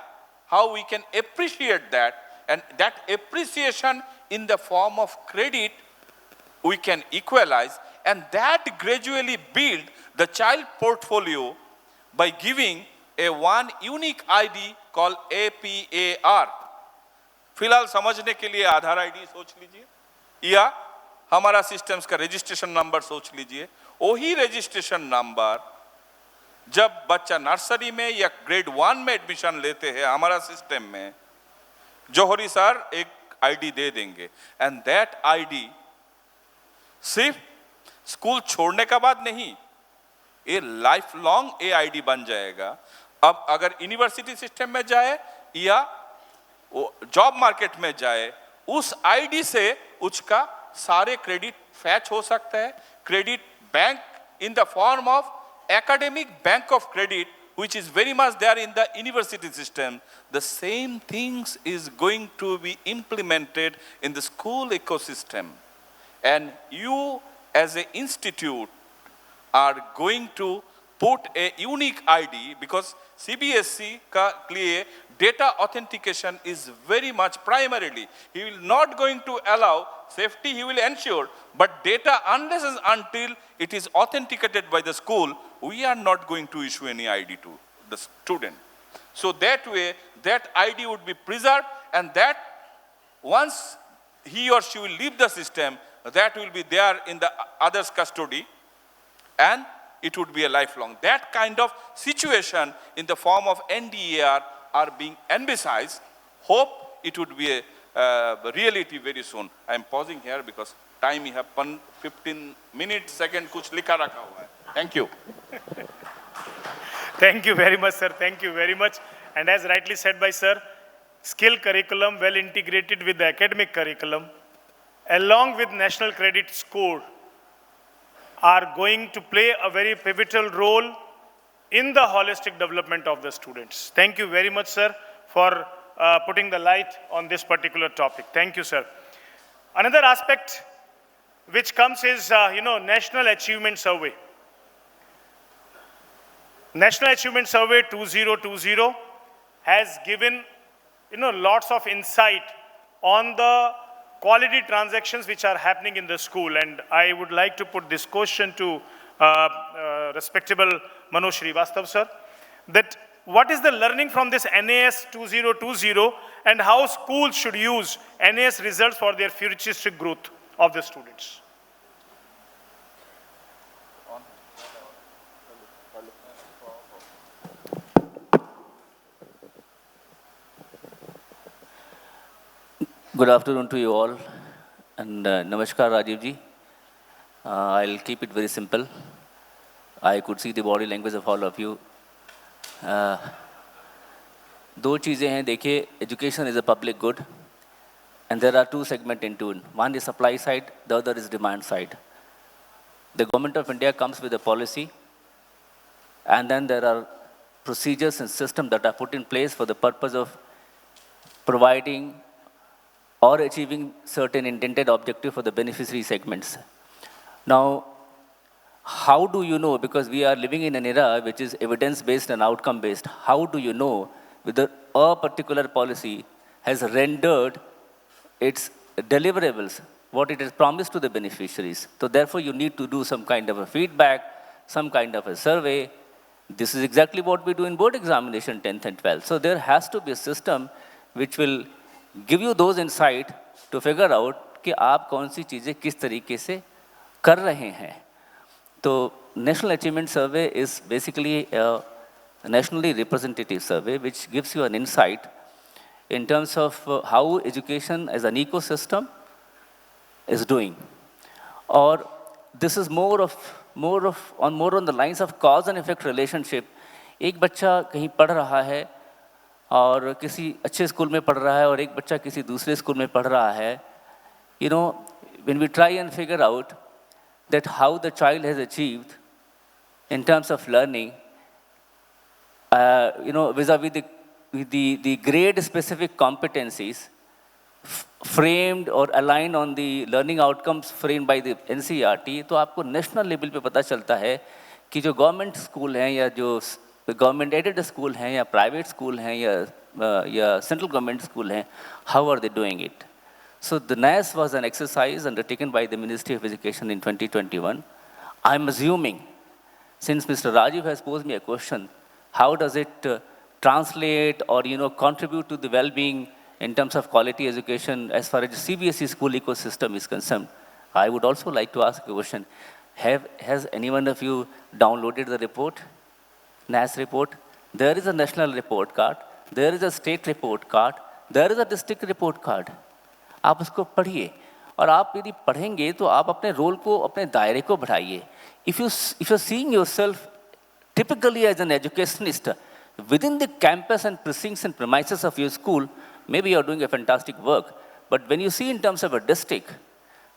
how we can appreciate that, and that appreciation in the form of credit we can equalize, and that gradually build the child portfolio by giving a one unique ID called APAR. फिलहाल समझने के लिए आधार ID सोच लीजिए, या हमारा systems का registration number सोच लीजिए. वही रजिस्ट्रेशन नंबर जब बच्चा नर्सरी में या ग्रेड 1 में एडमिशन लेते हैं हमारा सिस्टम में, जौहरी सर एक आईडी दे देंगे, एंड दैट आईडी सिर्फ स्कूल छोड़ने का बाद नहीं, ये लाइफ लॉन्ग ए आईडी बन जाएगा. अब अगर यूनिवर्सिटी सिस्टम में जाए या जॉब मार्केट में जाए, उस आईडी से उसका सारे क्रेडिट फैच हो सकता है. Credit bank in the form of academic bank of credit, which is very much there in the university system. The same things is going to be implemented in the school ecosystem. And you as an institute are going to put a unique ID, because CBSE का लिए data authentication is very much primarily. He will not going to allow safety, he will ensure, but data unless and until it is authenticated by the school, we are not going to issue any ID to the student. So that way, that ID would be preserved, and that once he or she will leave the system, that will be there in the other's custody, and it would be a lifelong. That kind of situation in the form of NDAR are being envisaged. Hope it would be a reality very soon. I am pausing here because time you have 15 minutes, second कुछ लिखा रखा हुआ है. Thank you. Thank you very much, sir. Thank you very much. And as rightly said by sir, skill curriculum well integrated with the academic curriculum, along with national credit score, are going to play a very pivotal role in the holistic development of the students. Thank you very much, sir, for putting the light on this particular topic. Thank you, sir. Another aspect which comes is, National Achievement Survey. National Achievement Survey 2020 has given, lots of insight on the quality transactions which are happening in the school. And I would like to put this question to respectable Manoj Srivastav sir, that what is the learning from this NAS 2020 and how schools should use NAS results for their futuristic growth of the students? Good afternoon to you all, and Namaskar Rajiv ji. I'll keep it very simple. I could see the body language of all of you. दो चीज़ें हैं, देखिए, education is a public good, and there are two segments into it. One is supply side, the other is demand side. The government of India comes with a policy, and then there are procedures and systems that are put in place for the purpose of providing or achieving certain intended objective for the beneficiary segments. Now, how do you know, because we are living in an era which is evidence-based and outcome-based, how do you know whether a particular policy has rendered its deliverables, what it has promised to the beneficiaries? So therefore, you need to do some kind of a feedback, some kind of a survey. This is exactly what we do in board examination 10th and 12th. So there has to be a system which will give you those insight to figure out कि आप कौन सी चीज़ें किस तरीके से कर रहे हैं. तो National Achievement Survey is basically a nationally representative survey which gives you an insight in terms of how education as an ecosystem is doing. Or this is more on the lines of cause and effect relationship. एक बच्चा कहीं पढ़ रहा है और किसी अच्छे school में पढ़ रहा है और एक बच्चा किसी दूसरे स्कूल में पढ़ रहा है. You know, when we try and figure out that how the child has achieved in terms of learning, vis-a-vis the grade-specific competencies framed or aligned on the learning outcomes framed by the NCERT, तो आपको national level पे पता चलता है कि जो government school हैं या जो government aided school हैं या private school हैं या central government school हैं, how are they doing it? So the NAS was an exercise undertaken by the Ministry of Education in 2021. I'm assuming, since Mr. Rajiv has posed me a question, how does it translate or contribute to the well-being in terms of quality education as far as the CBSE school ecosystem is concerned? I would also like to ask a question. Has any one of you downloaded the report, NAS report? There is a national report card, there is a state report card, there is a district report card. आप उसको पढ़िए और आप यदि पढ़ेंगे तो आप अपने रोल को, अपने दायरे को बढ़ाइए. If you're seeing yourself typically as an educationist within the campus and precincts and premises of your school, maybe you're doing a fantastic work. But when you see in terms of a district,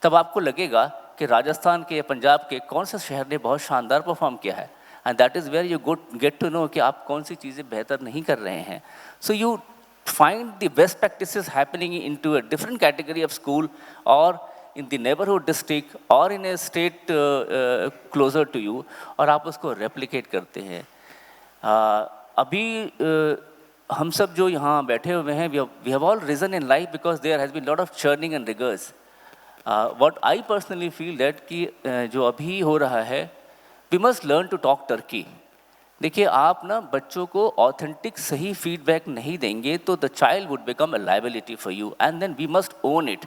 तब आपको लगेगा कि राजस्थान के या पंजाब के कौन सा शहर ने बहुत शानदार परफॉर्म किया है. And that is where you get to know कि आप कौन सी चीज़ें बेहतर नहीं कर रहे हैं. So you find the best practices happening into a different category of school or in the neighborhood district or in a state closer to you और आप उसको replicate करते हैं. अभी हम सब जो यहाँ बैठे हुए हैं, we have all risen in life because there has been a lot of churning and rigors. What I personally feel that कि जो अभी हो रहा है, we must learn to talk turkey. देखिए, आप ना बच्चों को ऑथेंटिक सही फीडबैक नहीं देंगे तो the child would become a liability for you and then we must own it.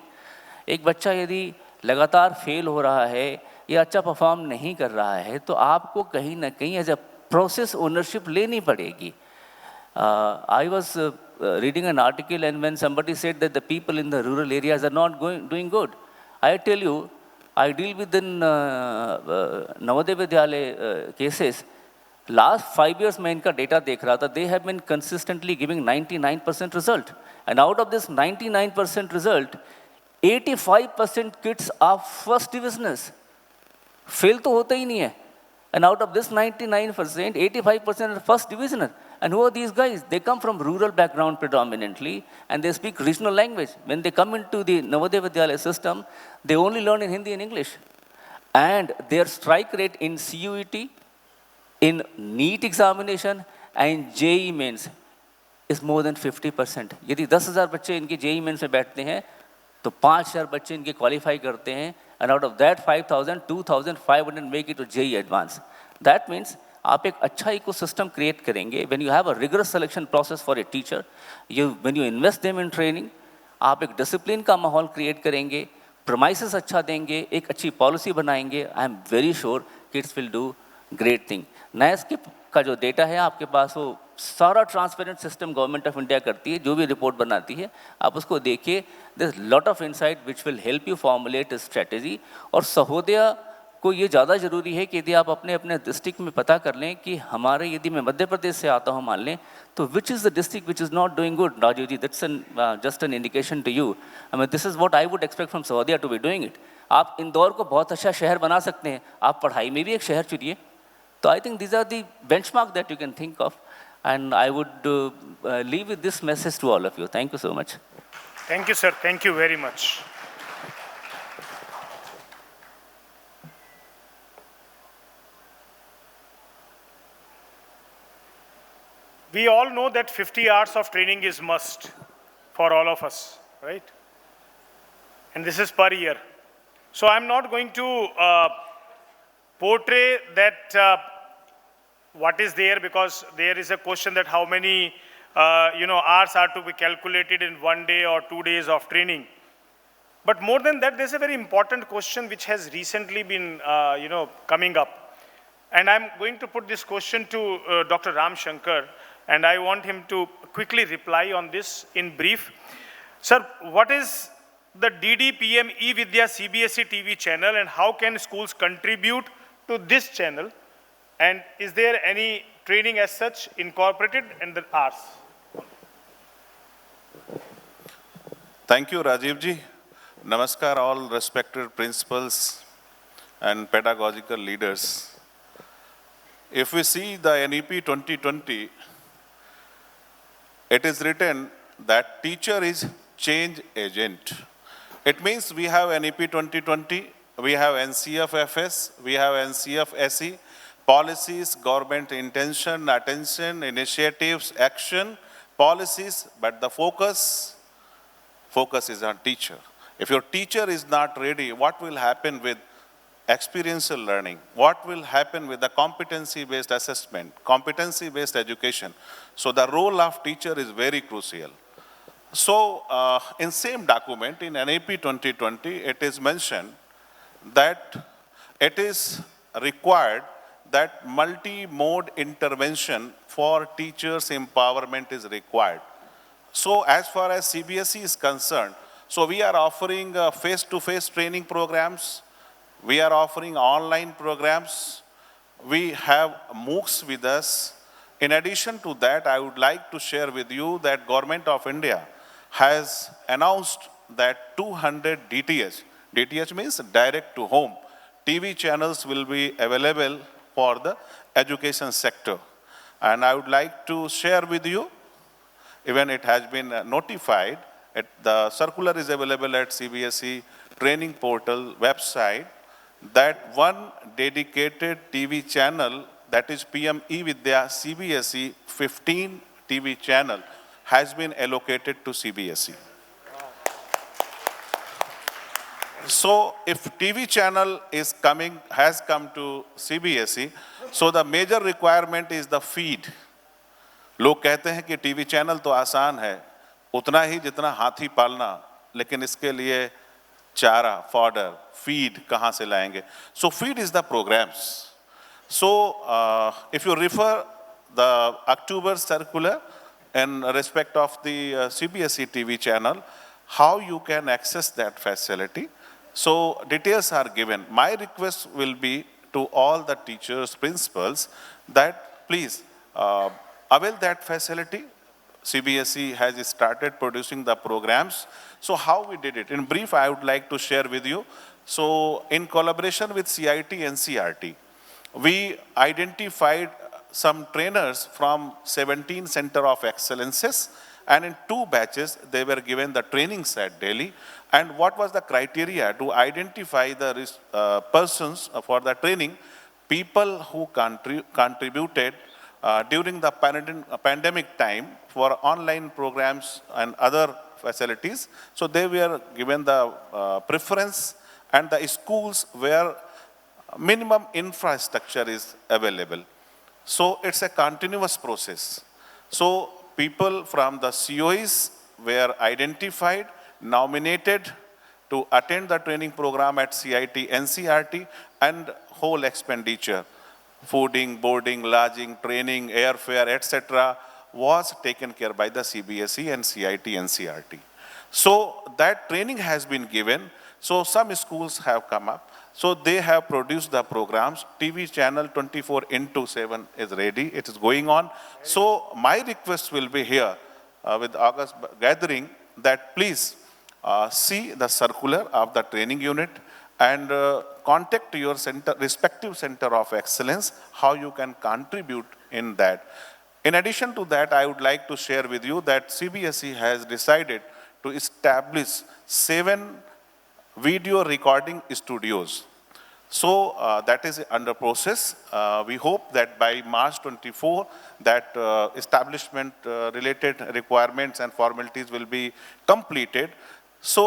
एक बच्चा यदि लगातार फेल हो रहा है या अच्छा परफॉर्म नहीं कर रहा है तो आपको कहीं ना कहीं एज अ प्रोसेस ओनरशिप लेनी पड़ेगी. I was reading an article and when somebody said that the people in the rural areas are not doing good. I tell you, I deal with in Navodaya Vidyalaya cases. Last 5 years मैं इनका data देख रहा था. They have been consistently giving 99% result, and out of this 99% result, 85% kids are first divisioners. Fail तो होता ही नहीं है. And out of this 99%, 85% are first divisioner. And who are these guys? They come from rural background predominantly, and they speak regional language. When they come into the Navodaya Vidyalaya system, they only learn in Hindi and English. And their strike rate in CUET, in NEET examination and JEE mains is more than 50%. यदि 10,000 बच्चे इनके JEE mains में बैठते हैं तो 5,000 बच्चे इनके qualify करते हैं and out of that 5,000, 2,500 make it to JEE Advanced. That means आप एक अच्छा इकोसिस्टम क्रिएट करेंगे when you have a rigorous selection process for a teacher, when you invest them in training, आप एक डिसिप्लिन का माहौल क्रिएट करेंगे, premises अच्छा देंगे, एक अच्छी पॉलिसी बनाएंगे, I am very sure kids will do great thing. NASSKIP का जो डेटा है आपके पास, वो सारा transparent system government of India करती है, जो भी रिपोर्ट बनाती है आप उसको देखिए. There is lot of insight which will help you formulate strategy. और सहोदया को ये ज़्यादा ज़रूरी है कि यदि आप अपने अपने डिस्ट्रिक्ट में पता कर लें कि हमारे, यदि मैं मध्य प्रदेश से आता हूँ मान लें, तो which is the district which is not doing good. Rajiv ji, that's just an indication to you. I mean this is what I would expect from Sahodaya to be doing it. आप इंदौर को बहुत अच्छा शहर बना सकते हैं, आप पढ़ाई में भी एक शहर चुनिए. तो I think these are the benchmark that you can think of, and I would leave with this message to all of you. Thank you so much. Thank you, sir. Thank you very much. We all know that 50 hours of training is must for all of us, right? And this is per year. So I'm not going to portray that what is there, because there is a question that how many hours are to be calculated in 1 day or 2 days of training. But more than that, there's a very important question which has recently been coming up. And I'm going to put this question to Dr. Ram Shankar, and I want him to quickly reply on this in brief. Sir, what is the DDPM eVidya CBSE TV channel, and how can schools contribute to this channel? And is there any training as such incorporated in the hours? Thank you, Rajiv ji. Namaskar, all respected principals and pedagogical leaders. If we see the NEP 2020, it is written that teacher is change agent. It means we have NEP 2020, we have NCF-FS, we have NCF-SE, policies, government intention, attention, initiatives, action, policies, but the focus is on teacher. If your teacher is not ready, what will happen with experiential learning? What will happen with the competency-based assessment, competency-based education? So the role of teacher is very crucial. So in same document, in NAP 2020, it is mentioned that it is required that multi-mode intervention for teachers' empowerment is required. So as far as CBSE is concerned, so we are offering face-to-face training programs, we are offering online programs, we have MOOCs with us. In addition to that, I would like to share with you that Government of India has announced that 200 DTH means direct to home, TV channels will be available for the education sector. And I would like to share with you, even it has been notified, the circular is available at CBSE training portal website, that one dedicated TV channel, that is PM eVidya CBSE 15 TV channel, has been allocated to CBSE. So if TV channel is has come to CBSE, so the major requirement is the feed. लोग कहते हैं कि TV channel तो आसान है, उतना ही जितना हाथी पालना, लेकिन इसके लिए चारा, fodder, feed कहाँ से लाएंगे? So feed is the programs. So if you refer the October circular in respect of the CBSE TV channel, how you can access that facility. So details are given. My request will be to all the teachers, principals, that please avail that facility. CBSE has started producing the programs. So how we did it? In brief, I would like to share with you. So in collaboration with CIT and CRT, we identified some trainers from 17 Center of Excellences, and in 2 batches, they were given the trainings at Delhi. And what was the criteria to identify the persons for the training? People who contributed during the pandemic time for online programs and other facilities. So they were given the preference, and the schools where minimum infrastructure is available. So it's a continuous process. So people from the COEs were identified, nominated to attend the training program at CIT, NCRT, and whole expenditure, fooding, boarding, lodging, training, airfare, etc., was taken care by the CBSE and CIT, NCRT. So that training has been given. So some schools have come up. So they have produced the programs. TV channel 24/7 is ready. It is going on. So my request will be here with August gathering that please see the circular of the training unit and contact your center, respective center of excellence, how you can contribute in that. In addition to that, I would like to share with you that CBSE has decided to establish 7 video recording studios. So that is under process. We hope that by March 24, that establishment related requirements and formalities will be completed. So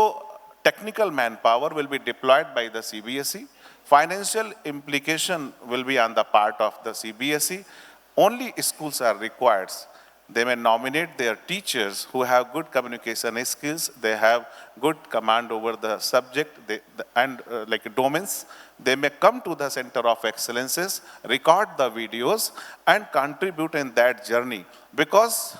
technical manpower will be deployed by the CBSE. Financial implication will be on the part of the CBSE. Only schools are required. They may nominate their teachers who have good communication skills, they have good command over the subject and like domains. They may come to the Center of Excellences, record the videos and contribute in that journey. Because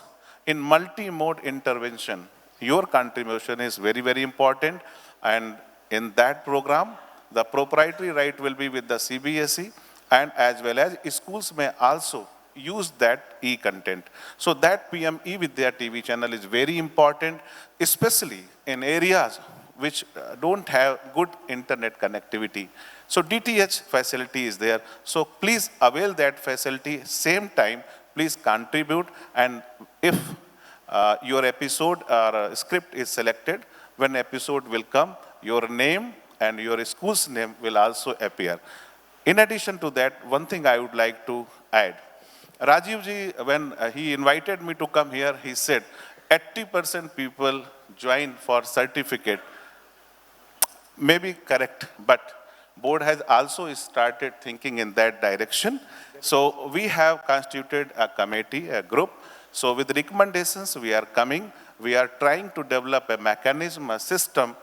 in multi-mode intervention, your contribution is very, very important. And in that program, the proprietary right will be with the CBSE, and as well as schools may also use that e-content. So that PM E-Vidya TV channel is very important, especially in areas which don't have good internet connectivity. So DTH facility is there. So please avail that facility. Same time, please contribute. And if your episode or script is selected, when episode will come, your name and your school's name will also appear. In addition to that, one thing I would like to add. Rajiv ji, when he invited me to come here, he said 80% people join for certificate. Maybe correct, but board has also started thinking in that direction. So we have constituted a committee, a group. So with recommendations, we are coming. We are trying to develop a mechanism, a system.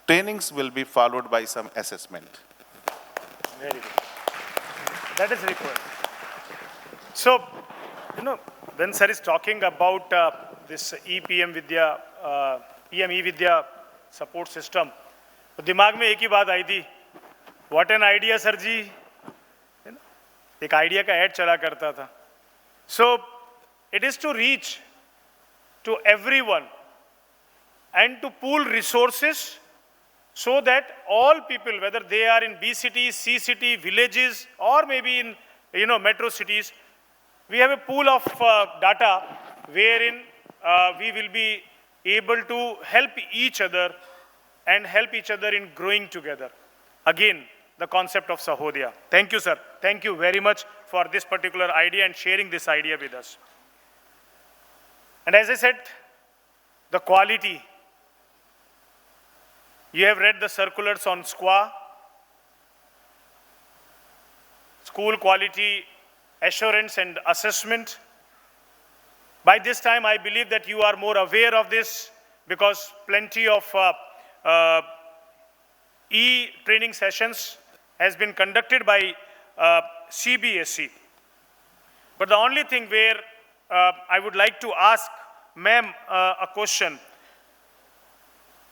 Trainings will be followed by some assessment. Very good. That is required. So, when sir is talking about this EPM Vidya, PM E-Vidya support system, तो दिमाग में एक ही बात आई थी, what an idea sir जी, एक idea का ad चला करता था. So, it is to reach to everyone and to pool resources so that all people, whether they are in B cities, C city, villages, or maybe in metro cities, we have a pool of data wherein we will be able to help each other and help each other in growing together. Again, the concept of Sahodaya. Thank you, sir. Thank you very much for this particular idea and sharing this idea with us. And as I said, the quality. You have read the circulars on SQA, School Quality Assurance and Assessment. By this time, I believe that you are more aware of this because plenty of e-training sessions has been conducted by CBSE. But the only thing where I would like to ask ma'am a question.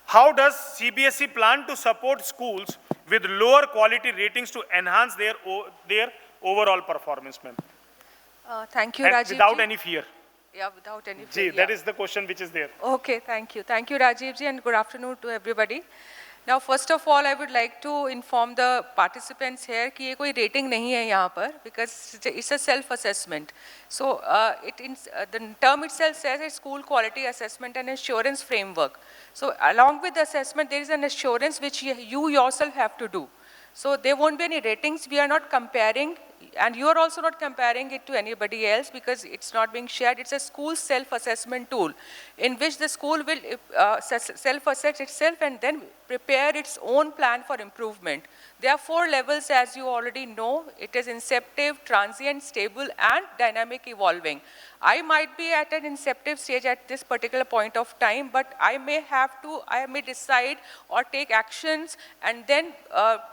How does CBSE plan to support schools with lower quality ratings to enhance their overall performance, ma'am? Thank you, and Rajiv. without any fear. Yeah, without any fear. That is the question which is there. Okay, thank you. Thank you, Rajiv ji, and good afternoon to everybody. Now, first of all, I would like to inform the participants here कि ये कोई rating नहीं है यहाँ पर because it's a self-assessment. So, the term itself says a school quality assessment and assurance framework. So, along with the assessment, there is an assurance which you yourself have to do. So, there won't be any ratings. We are not comparing and you are also not comparing it to anybody else because it's not being shared. It's a school self-assessment tool in which the school will self-assess itself and then prepare its own plan for improvement. There are 4 levels, as you already know. It is inceptive, transient, stable, and dynamic evolving. I might be at an inceptive stage at this particular point of time, but I may decide or take actions and then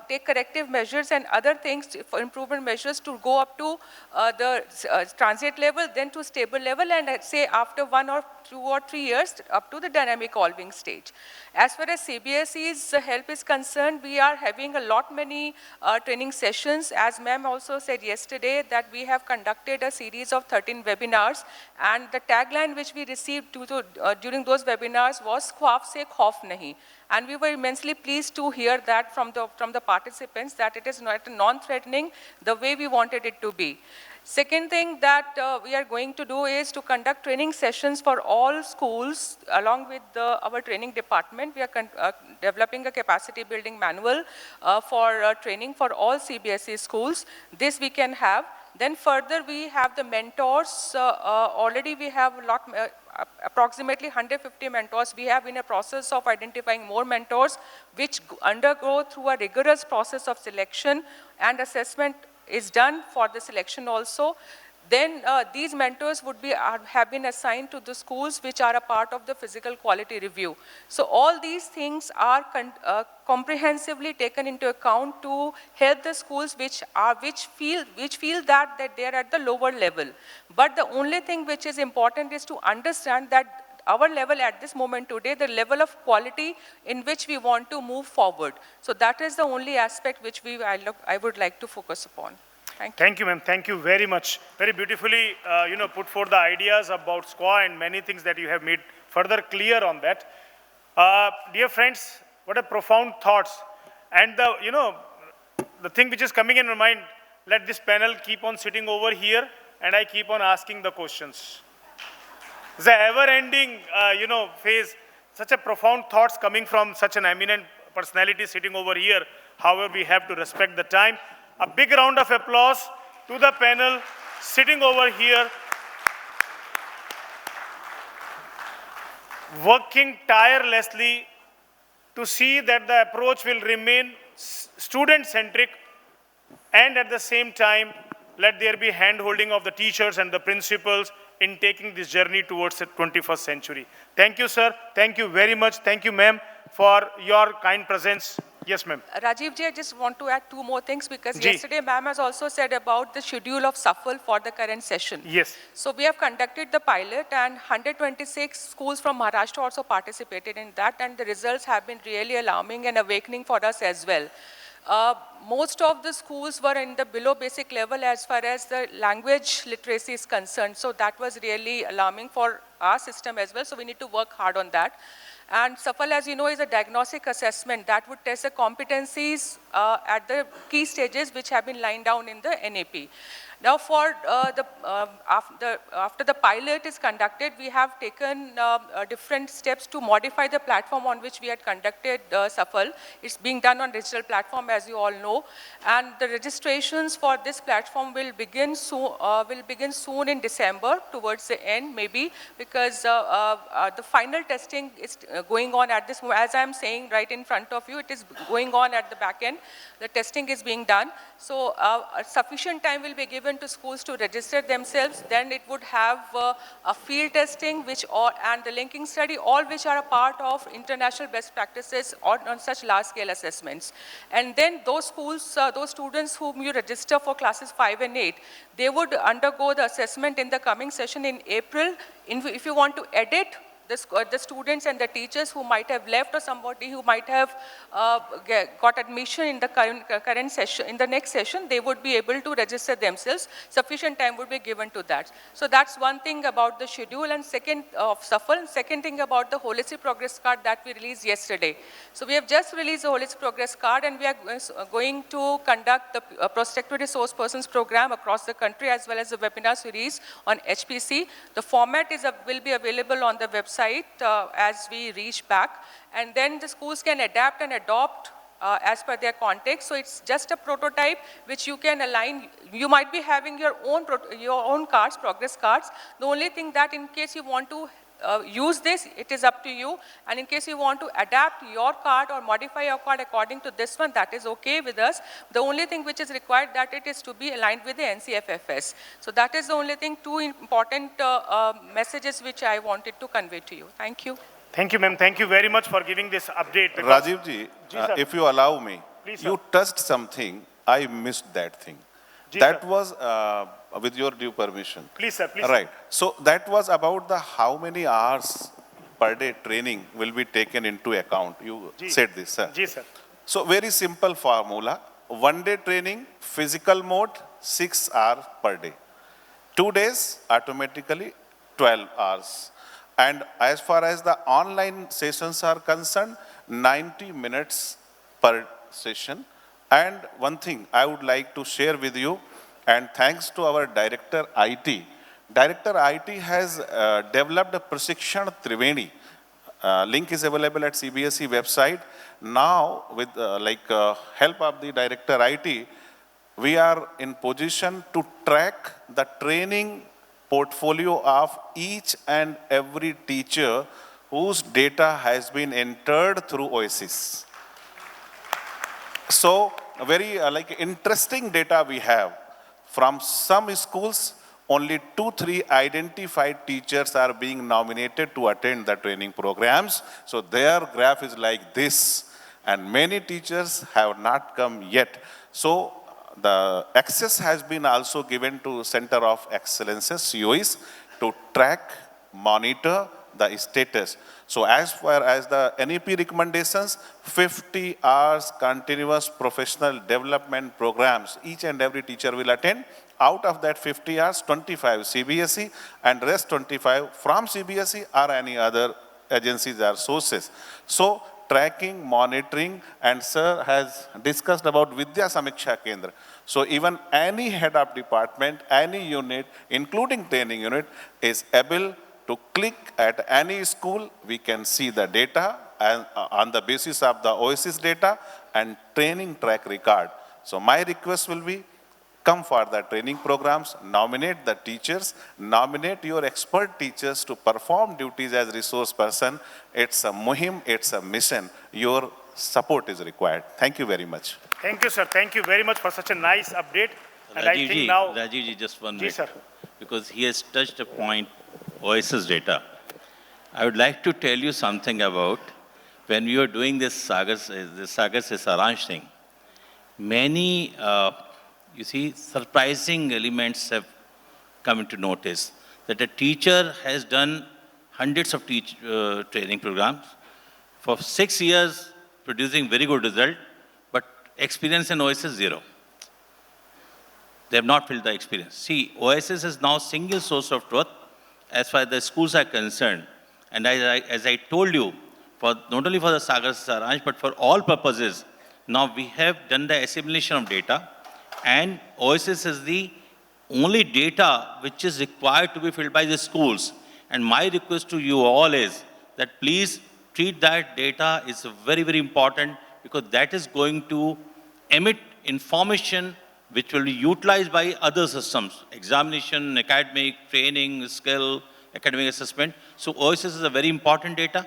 take corrective measures and other things for improvement measures to go up to the transient level, then to stable level, and say after 1 or 2 or 3 years up to the dynamic evolving stage. As far as CBSE's help is concerned, we are having a lot many training sessions. As ma'am also said yesterday that we have conducted a series of 13 webinars, and the tagline which we received during those webinars was "Khwaaf se khauf nahi." And we were immensely pleased to hear that from the participants that it is not non-threatening the way we wanted it to be. Second thing that we are going to do is to conduct training sessions for all schools along with our training department. We are developing a capacity building manual for training for all CBSE schools. This we can have. Then further we have the mentors. Already we have approximately 150 mentors. We have in a process of identifying more mentors which undergo through a rigorous process of selection, and assessment is done for the selection also. Then these mentors have been assigned to the schools which are a part of the physical quality review. So all these things are comprehensively taken into account to help the schools which feel that they are at the lower level. But the only thing which is important is to understand that our level at this moment today, the level of quality in which we want to move forward. So that is the only aspect which I would like to focus upon. Thank you. Thank you, ma'am. Thank you very much. Very beautifully, put forth the ideas about SQA and many things that you have made further clear on that. Dear friends, what a profound thoughts. And the thing which is coming in my mind, let this panel keep on sitting over here and I keep on asking the questions. It's an ever-ending, phase. Such a profound thoughts coming from such an eminent personality sitting over here. However, we have to respect the time. A big round of applause to the panel sitting over here, working tirelessly to see that the approach will remain student-centric, and at the same time, let there be hand-holding of the teachers and the principals in taking this journey towards the 21st century. Thank you, sir. Thank you very much. Thank you, ma'am, for your kind presence. Yes, ma'am. Rajiv ji, I just want to add 2 more things because yesterday ma'am has also said about the schedule of SAFL for the current session. Yes. So we have conducted the pilot and 126 schools from Maharashtra also participated in that, and the results have been really alarming and awakening for us as well. Most of the schools were in the below basic level as far as the language literacy is concerned. So that was really alarming for our system as well. So we need to work hard on that. And SAFL, as you know, is a diagnostic assessment that would test the competencies at the key stages which have been lined down in the NAP. Now, for after the pilot is conducted, we have taken different steps to modify the platform on which we had conducted SAFL. It's being done on digital platform, as you all know, and the registrations for this platform will begin soon in December, towards the end, maybe, because the final testing is going on at this moment. As I'm saying right in front of you, it is going on at the back end. The testing is being done. So sufficient time will be given to schools to register themselves. Then it would have a field testing and the linking study, all which are a part of international best practices on such large-scale assessments. And then those schools, those students whom you register for classes 5 and 8, they would undergo the assessment in the coming session in April. If you want to edit the students and the teachers who might have left, or somebody who might have got admission in the current session, in the next session, they would be able to register themselves. Sufficient time would be given to that. So that's one thing about the schedule, and second of SAFL. Second thing about the holistic progress card that we released yesterday. So we have just released the holistic progress card, and we are going to conduct the prospective resource persons program across the country, as well as the webinar series on HPC. The format will be available on the website as we reach back, and then the schools can adapt and adopt as per their context. So it's just a prototype which you can align. You might be having your own cards, progress cards. The only thing that in case you want to use this, it is up to you. And in case you want to adapt your card or modify your card according to this one, that is okay with us. The only thing which is required that it is to be aligned with the NCFFS. So that is the only thing, two important messages which I wanted to convey to you. Thank you. Thank you, ma'am. Thank you very much for giving this update. Rajiv ji, if you allow me, Please, sir. you touched something, I missed that thing. That was, with your due permission. Please, sir. Please. Right. So that was about the how many hours per day training will be taken into account. You said this, sir. Ji, sir. So very simple formula. 1 day training, physical mode, 6 hours per day. 2 days, automatically 12 hours. And as far as the online sessions are concerned, 90 minutes per session. And one thing I would like to share with you, and thanks to our Director IT. Director IT has developed a Prashikshan Triveni. Link is available at CBSE website. Now, with help of the Director IT, we are in position to track the training portfolio of each and every teacher whose data has been entered through Oasis. So, very interesting data we have. From some schools, only 2-3 identified teachers are being nominated to attend the training programs. So their graph is like this, and many teachers have not come yet. So the access has been also given to Center of Excellences, COEs, to track, monitor the status. So as far as the NEP recommendations, 50 hours continuous professional development programs, each and every teacher will attend. Out of that 50 hours, 25 CBSE and rest 25 from CBSE or any other agencies or sources. So tracking, monitoring, and sir has discussed about Vidya Samiksha Kendra. So even any head of department, any unit, including training unit, is able to click at any school. We can see the data and on the basis of the Oasis data and training track record. So my request will be, come for the training programs, nominate the teachers, nominate your expert teachers to perform duties as resource person. It's a muhim, it's a mission. Your support is required. Thank you very much. Thank you, sir. Thank you very much for such a nice update. And I think Rajiv now... ji, just 1 minute. Sir. Because he has touched a point, Oasis data. I would like to tell you something about when we were doing this Sagar se Saransh thing. Many, you see, surprising elements have come into notice. That a teacher has done hundreds of training programs for 6 years, producing very good result, but experience in Oasis 0. They have not filled the experience. See, Oasis is now single source of truth as far as the schools are concerned. And as I told you, for not only for the Sagar Saransh, but for all purposes, now we have done the assimilation of data, and Oasis is the only data which is required to be filled by the schools. And my request to you all is that please treat that data is very, very important, because that is going to emit information which will be utilized by other systems, examination, academic, training, skill, academic assessment. So Oasis is a very important data.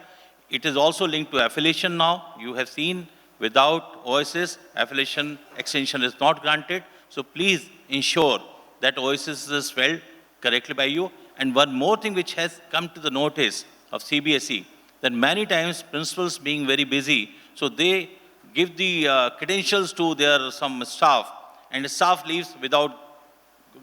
It is also linked to affiliation now. You have seen without Oasis, affiliation extension is not granted. So please ensure that Oasis is spelled correctly by you. And one more thing which has come to the notice of CBSE, that many times principals being very busy, so they give the credentials to their some staff, and the staff leaves without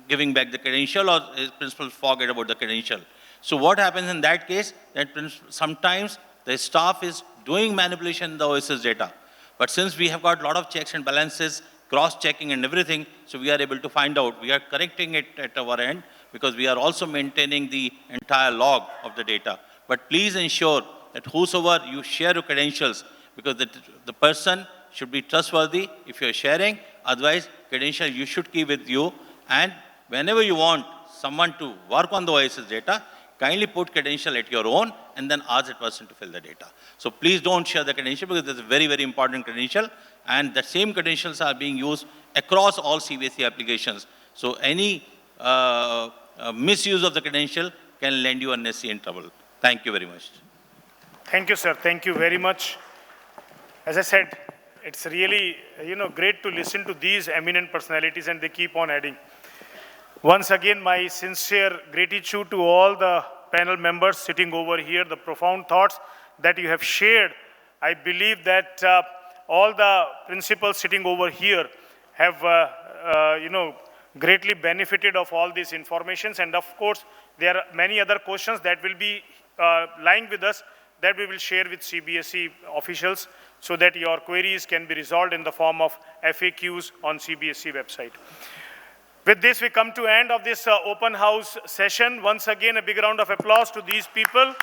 giving back the credential, or principals forget about the credential. So what happens in that case, that sometimes the staff is doing manipulation in the Oasis data. But since we have got a lot of checks and balances, cross-checking and everything, so we are able to find out. We are correcting it at our end, because we are also maintaining the entire log of the data. But please ensure that whosoever you share your credentials, because the person should be trustworthy if you're sharing. Otherwise, credential you should keep with you. And whenever you want someone to work on the Oasis data, kindly put credential at your own and then ask that person to fill the data. So please don't share the credential, because it's a very, very important credential. and the same credentials are being used across all CBSE applications. So any misuse of the credential can land you unnecessary in trouble. Thank you very much. Thank you, sir. Thank you very much. As I said, it's really, great to listen to these eminent personalities, and they keep on adding. Once again, my sincere gratitude to all the panel members sitting over here, the profound thoughts that you have shared. I believe that all the principals sitting over here have, greatly benefited of all these informations. And of course, there are many other questions that will be lying with us that we will share with CBSE officials so that your queries can be resolved in the form of FAQs on CBSE website. With this, we come to end of this open house session. Once again, a big round of applause to these people.